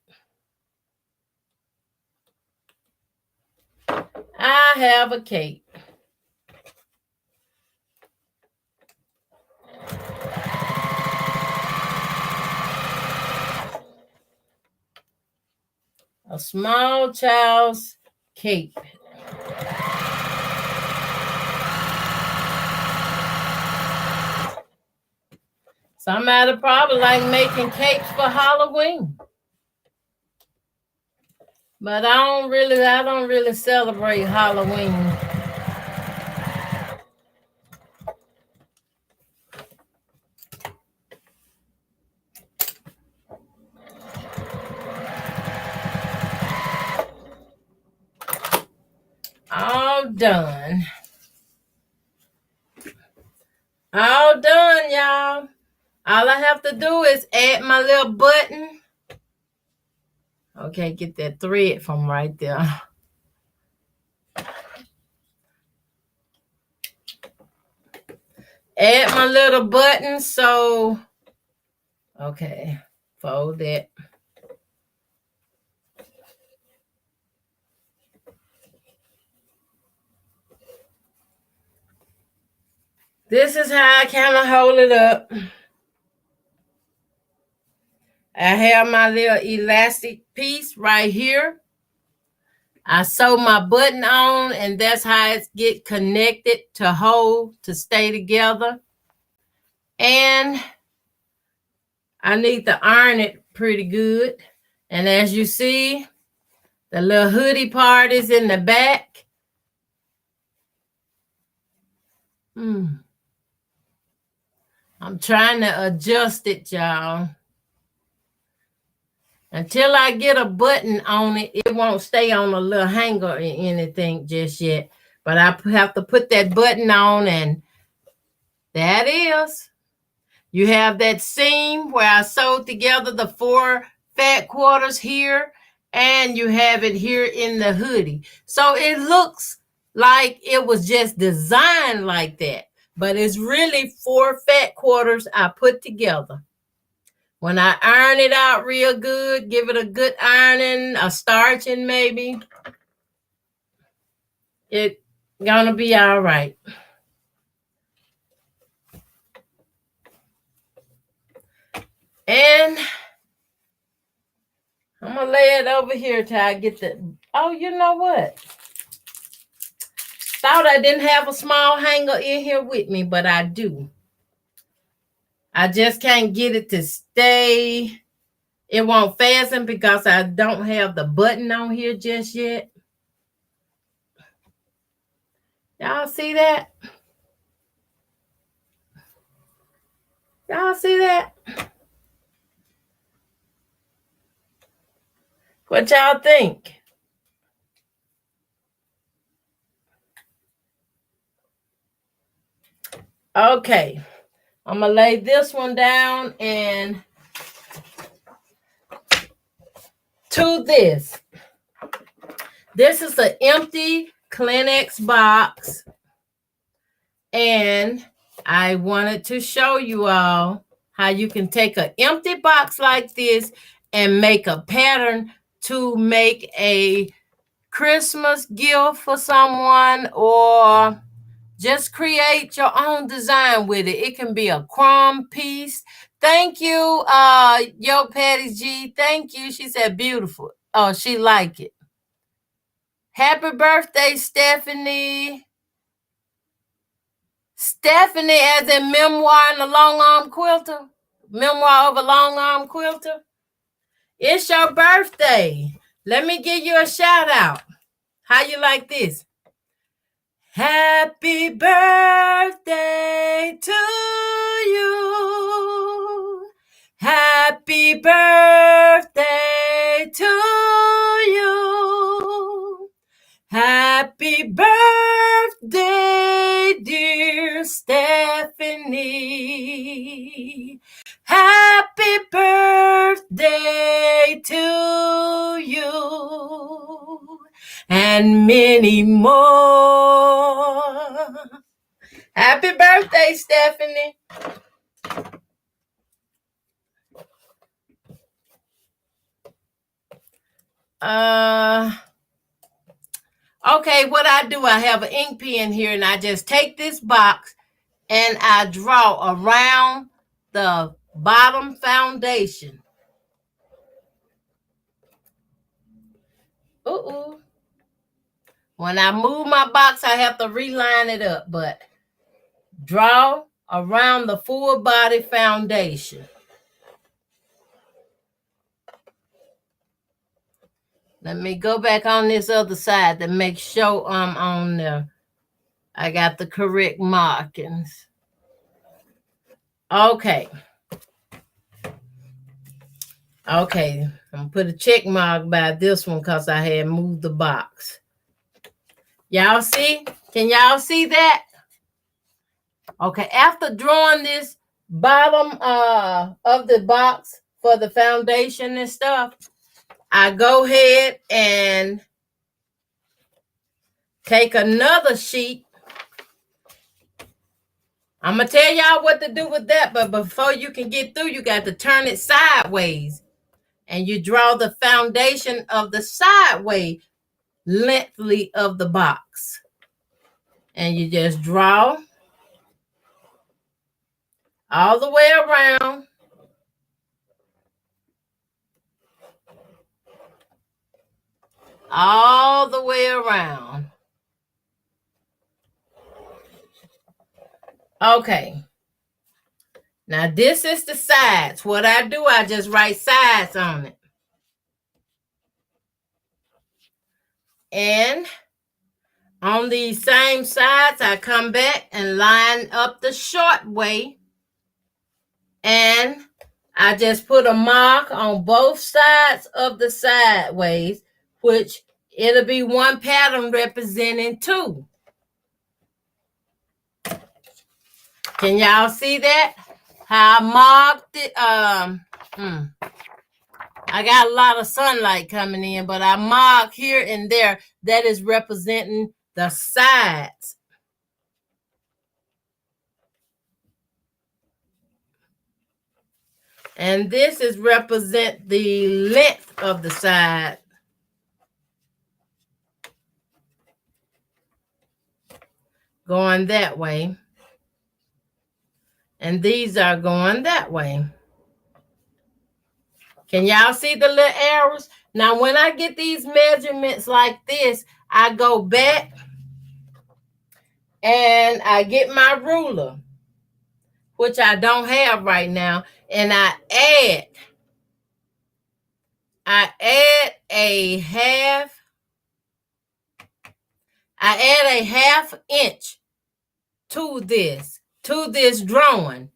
I have a cape. A small child's cape. Somebody probably like making capes for Halloween. But I don't really celebrate Halloween. All done. All done, y'all. All I have to do is add my little button. Okay, get that thread from right there. Add my little button, so okay, fold that. This is how I kind of hold it up. I have my little elastic piece right here. I sew my button on, and that's how it get connected to hold to stay together. And I need to iron it pretty good. And as you see, the little hoodie part is in the back. I'm trying to adjust it, y'all. Until I get a button on it, it won't stay on a little hanger or anything just yet. But I have to put that button on, and that is. You have that seam where I sewed together the 4 fat quarters here, and you have it here in the hoodie. So it looks like it was just designed like that, but it's really 4 fat quarters I put together. When I iron it out real good, give it a good ironing, a starching maybe, it's gonna be all right. And I'm gonna lay it over here till I get the, oh, you know what? Thought I didn't have a small hanger in here with me, but I do. I just can't get it to stay. It won't fasten because I don't have the button on here just yet. Y'all see that? Y'all see that? What y'all think? Okay, I'm gonna lay this one down and to this. This is an empty Kleenex box, and I wanted to show you all how you can take an empty box like this and make a pattern to make a Christmas gift for someone, or just create your own design with it. It can be a crumb piece. Thank you, Yo Patty G. Thank you. She said beautiful. Oh, she like it. Happy birthday, Stephanie. Stephanie, as in memoir and a long arm quilter. Memoir of a long arm quilter. It's your birthday. Let me give you a shout out. How you like this? Happy birthday to you. Happy birthday to you. Happy birthday, dear Stephanie. Happy birthday to you. And many more. Happy birthday, Stephanie. Okay, what I do, I have an ink pen here, and I just take this box and I draw around the bottom foundation. When I move my box, I have to reline it up, but draw around the full body foundation. Let me go back on this other side to make sure I'm on there. I got the correct markings. Okay. Okay, I'm gonna put a check mark by this one because I had moved the box. Y'all see? Can y'all see that? Okay, after drawing this bottom of the box for the foundation and stuff, I go ahead and take another sheet. I'm going to tell y'all what to do with that, but before you can get through, you got to turn it sideways. And you draw the foundation of the sideways lengthly of the box. And you just draw all the way around. All the way around. Okay. Now this is the sides. What I do, I just write sides on it. And on these same sides, I come back and line up the short way. And I just put a mark on both sides of the sideways, which it'll be one pattern representing two. Can y'all see that? How I marked it? I got a lot of sunlight coming in, but I mark here and there. That is representing the sides. And this is represent the length of the side. Going that way. And these are going that way. Can y'all see the little arrows? Now, when I get these measurements like this, I go back and I get my ruler, which I don't have right now, and I add a half inch to this drawing.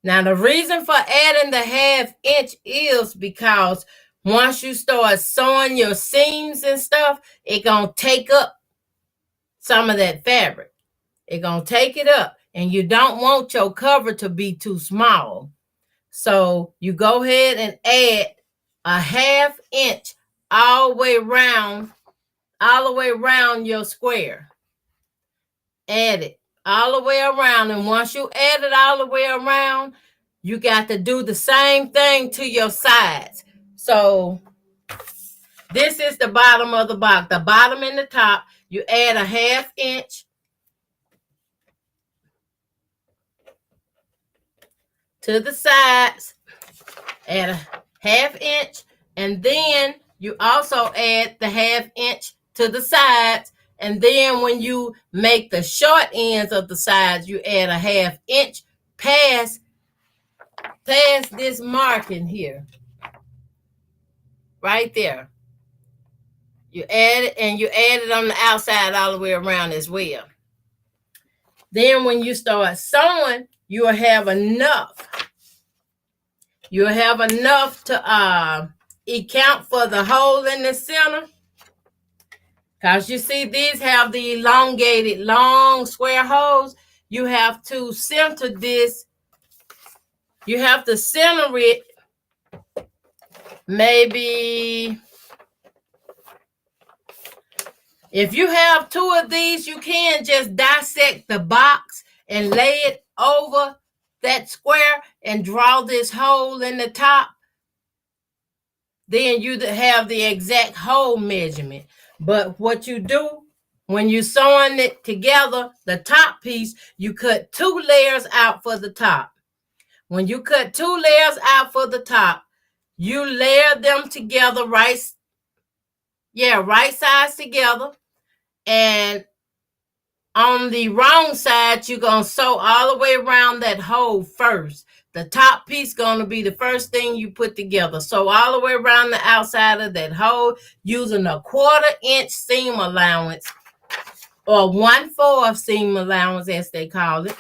Now, the reason for adding the 1/2 inch is because once you start sewing your seams and stuff, it's going to take up some of that fabric. It's going to take it up, and you don't want your cover to be too small. So you go ahead and add a 1/2 inch all the way around your square. Add it all the way around, and once you add it all the way around, you got to do the same thing to your sides. So this is the bottom of the box, the bottom and the top. You add a 1/2 inch to the sides, add a 1/2 inch, and then you also add the 1/2 inch to the sides. And then when you make the short ends of the sides, you add a 1/2 inch past this marking here. Right there. You add it, and you add it on the outside all the way around as well. Then when you start sewing, you'll have enough. You'll have enough to account for the hole in the center. Because you see, these have the elongated, long square holes. You have to center this. You have to center it maybe. If you have 2 of these, you can just dissect the box and lay it over that square and draw this hole in the top. Then you have the exact hole measurement. But what you do when you're sewing it together, the top piece, you cut 2 layers out for the top. When you cut 2 layers out for the top, you layer them together right sides together. And on the wrong side, you're going to sew all the way around that hole first. The top piece going to be the first thing you put together. Sew all the way around the outside of that hole using a 1/4 inch seam allowance, or 1/4 seam allowance as they call it.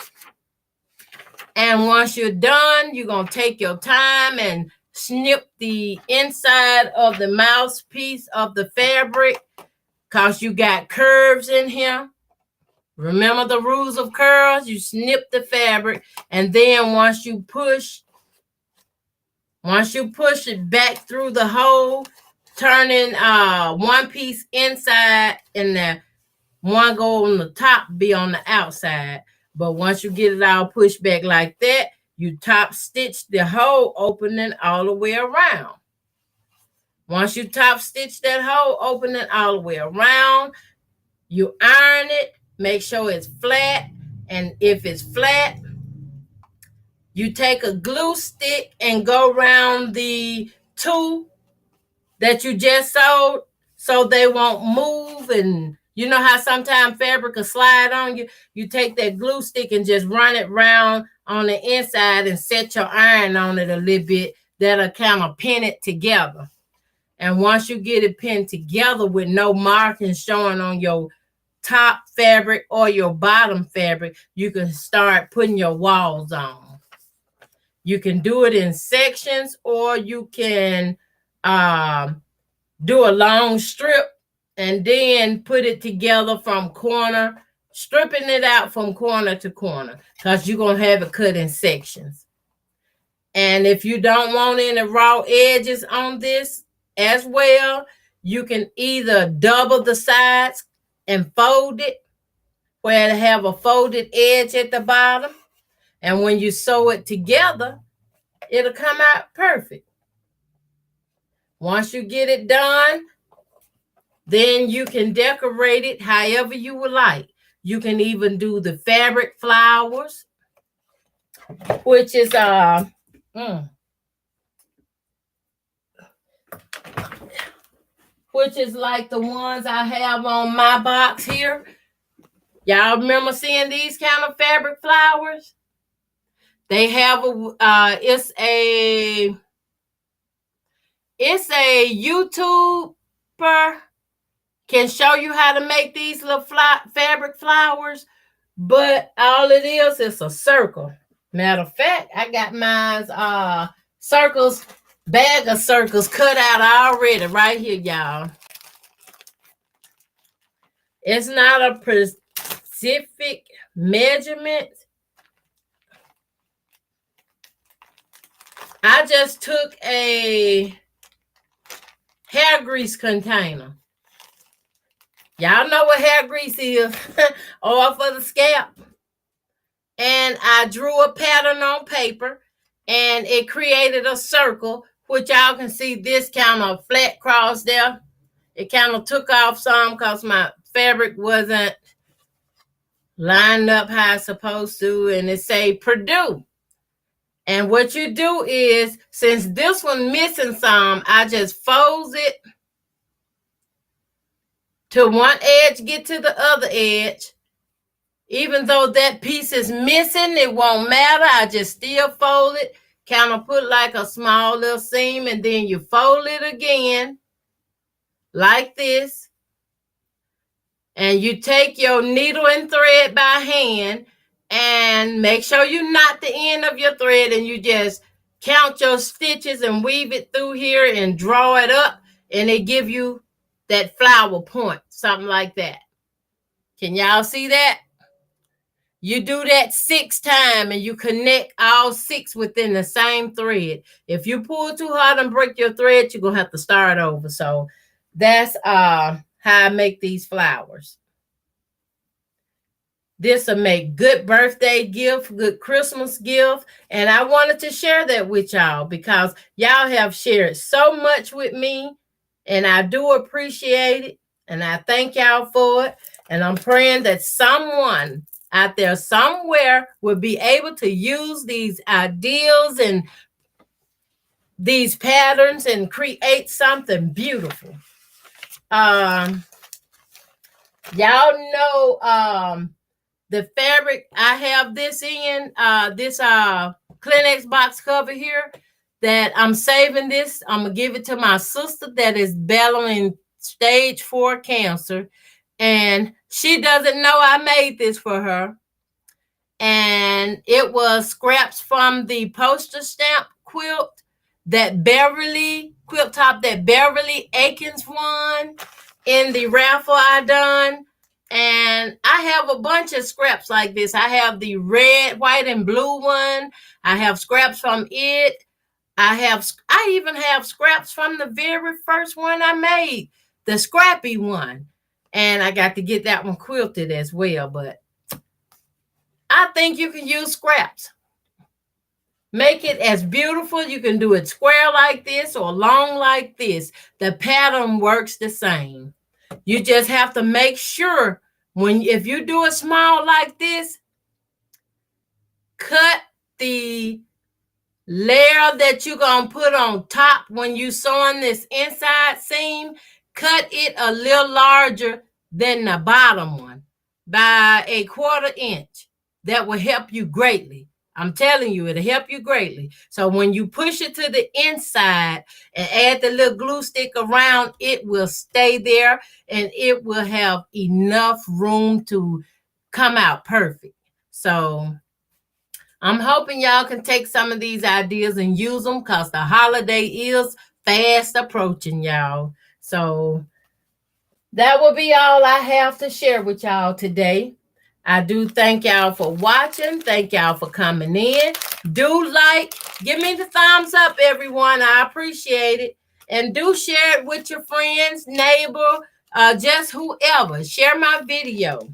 And once you're done, you're going to take your time and snip the inside of the mouthpiece of the fabric, because you got curves in here. Remember the rules of curls? You snip the fabric, and then once you push it back through the hole, turning one piece inside and the one go on the top, be on the outside. But once you get it all pushed back like that, you top stitch the hole opening all the way around. Once you top stitch that hole opening all the way around, you iron it, make sure it's flat. And if it's flat, you take a glue stick and go around the 2 that you just sewed so they won't move. And you know how sometimes fabric will slide on you? You take that glue stick and just run it round on the inside and set your iron on it a little bit. That'll kind of pin it together. And once you get it pinned together with no markings showing on your top fabric or your bottom fabric, you can start putting your walls on. You can do it in sections, or you can do a long strip and then put it together from corner, stripping it out from corner to corner, because you're going to have it cut in sections. And if you don't want any raw edges on this as well, you can either double the sides and fold it where it have a folded edge at the bottom. And when you sew it together, it'll come out perfect. Once you get it done, then you can decorate it however you would like. You can even do the fabric flowers, which is like the ones I have on my box here. Y'all remember seeing these kind of fabric flowers? They have it's a YouTuber can show you how to make these little fabric flowers, but all it is a circle. Matter of fact, I got my circles, bag of circles cut out already right here, y'all. It's not a specific measurement. I just took a hair grease container. Y'all know what hair grease is. Oil for the scalp. And I drew a pattern on paper, and it created a circle, which y'all can see this kind of flat cross there. It kind of took off some because my fabric wasn't lined up how it's supposed to, and it say Purdue. And what you do is, since this one missing some, I just fold it to one edge, get to the other edge. Even though that piece is missing, it won't matter. I just still fold it, kind of put like a small little seam, and then you fold it again like this. And you take your needle and thread by hand and make sure you knot the end of your thread, and you just count your stitches and weave it through here and draw it up, and it give you that flower point, something like that. Can y'all see that? You do that 6 times and you connect all 6 within the same thread. If you pull too hard and break your thread, you're going to have to start over. So that's how I make these flowers. This will make good birthday gift, good Christmas gift. And I wanted to share that with y'all because y'all have shared so much with me. And I do appreciate it. And I thank y'all for it. And I'm praying that someone out there somewhere will be able to use these ideas and these patterns and create something beautiful. Y'all know the fabric I have this in, this Kleenex box cover here, that I'm saving this. I'm going to give it to my sister that is battling stage 4 cancer. And she doesn't know I made this for her. And it was scraps from the poster stamp quilt that quilt top that Beverly Akins won in the raffle I done. And I have a bunch of scraps like this. I have the red, white, and blue one. I have scraps from it. I even have scraps from the very first one I made, the scrappy one. And I got to get that one quilted as well. But I think you can use scraps. Make it as beautiful. You can do it square like this or long like this. The pattern works the same. You just have to make sure if you do it small like this, cut the layer that you're going to put on top when you sewing this inside seam, cut it a little larger than the bottom one by 1/4 inch. That will help you greatly. I'm telling you, it'll help you greatly. So when you push it to the inside and add the little glue stick around, it will stay there and it will have enough room to come out perfect. So I'm hoping y'all can take some of these ideas and use them because the holiday is fast approaching, y'all. So that will be all I have to share with y'all today. I do thank y'all for watching. Thank y'all for coming in. Do give me the thumbs up, everyone. I appreciate it. And do share it with your friends, neighbor, just whoever. Share my video.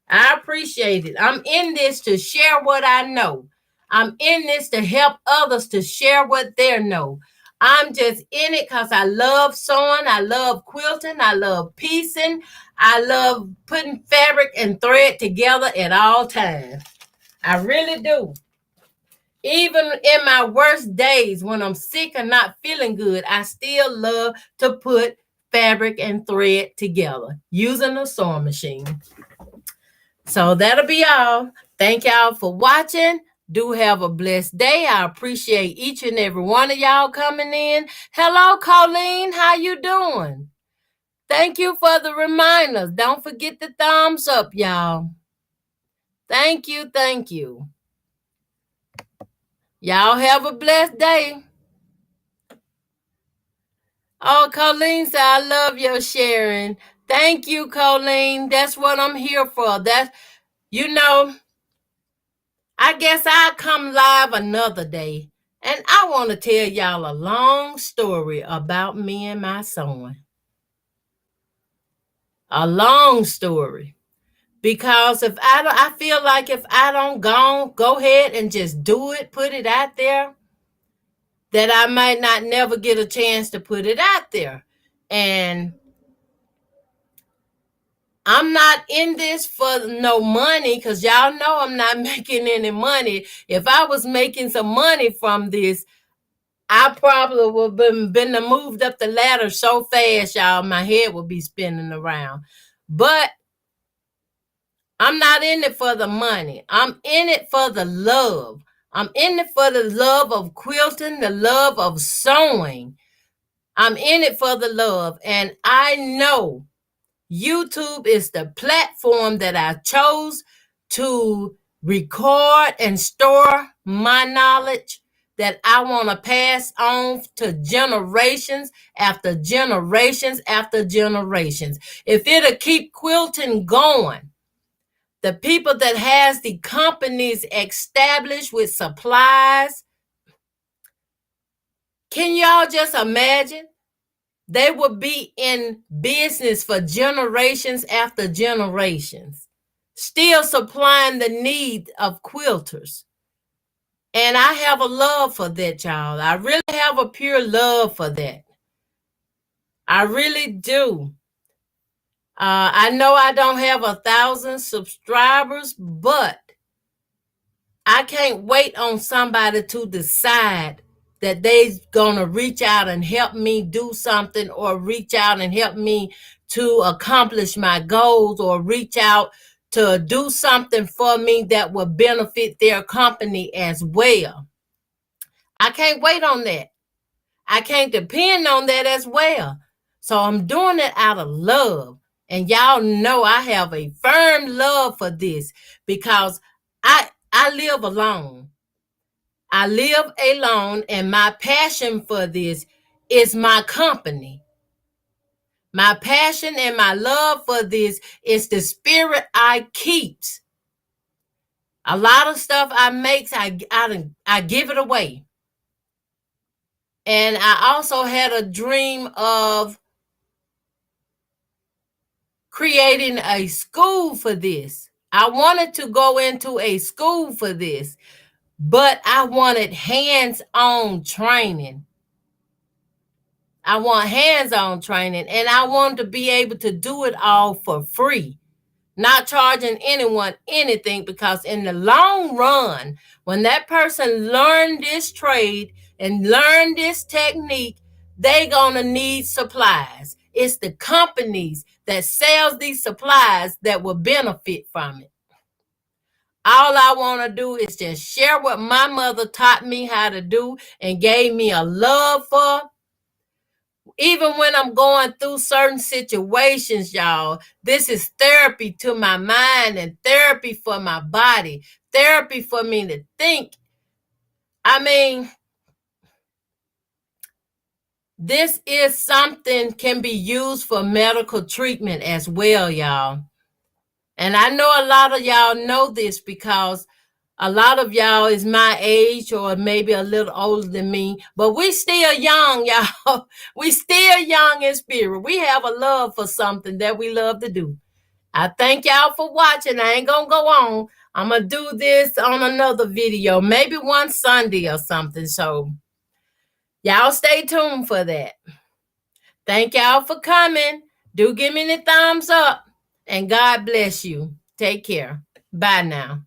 I appreciate it. I'm in this to share what I know. I'm in this to help others to share what they know. I'm just in it because I love sewing. I love quilting. I love piecing. I love putting fabric and thread together at all times. I really do. Even in my worst days when I'm sick and not feeling good, I still love to put fabric and thread together using a sewing machine. So that'll be all. Thank y'all for watching. Do have a blessed day. I appreciate each and every one of y'all coming in. Hello, Colleen. How you doing? Thank you for the reminders. Don't forget the thumbs up, y'all. Thank you. Thank you. Y'all have a blessed day. Oh, Colleen said, I love your sharing. Thank you, Colleen. That's what I'm here for. I guess I'll come live another day. And I want to tell y'all a long story about me and my son. A long story. Because I feel like if I don't go ahead and just do it, put it out there, that I might not never get a chance to put it out there. And I'm not in this for no money, because y'all know I'm not making any money. If I was making some money from this, I probably would have been moved up the ladder so fast, y'all, my head would be spinning around. But I'm not in it for the money. I'm in it for the love. I'm in it for the love of quilting, the love of sewing. I'm in it for the love. And I know YouTube is the platform that I chose to record and store my knowledge that I want to pass on to generations after generations after generations. If it'll keep quilting going, the people that has the companies established with supplies, can y'all just imagine? They would be in business for generations after generations, still supplying the need of quilters. And I have a love for that, y'all. I really have a pure love for that. I really do. I know I don't have 1,000 subscribers, but I can't wait on somebody to decide that they're going to reach out and help me do something, or reach out and help me to accomplish my goals, or reach out to do something for me that will benefit their company as well. I can't wait on that. I can't depend on that as well. So I'm doing it out of love. And y'all know I have a firm love for this, because I live alone. I live alone, and my passion for this is my company. My passion and my love for this is the spirit I keeps. A lot of stuff I make, I give it away. And I also had a dream of creating a school for this. I wanted to go into a school for this, but I wanted hands-on training. I want hands-on training, and I want to be able to do it all for free, not charging anyone anything, because in the long run, when that person learned this trade and learned this technique, they're going to need supplies. It's the companies that sells these supplies that will benefit from it. All I want to do is just share what my mother taught me how to do and gave me a love for. Even when I'm going through certain situations, y'all, this is therapy to my mind and therapy for my body, therapy for me to think. I mean, this is something can be used for medical treatment as well, y'all. And I know a lot of y'all know this, because a lot of y'all is my age or maybe a little older than me, but we still young, y'all. We still young in spirit. We have a love for something that we love to do. I thank y'all for watching. I ain't gonna go on. I'm gonna do this on another video, maybe one Sunday or something. So y'all stay tuned for that. Thank y'all for coming. Do give me the thumbs up, and God bless you. Take care. Bye now.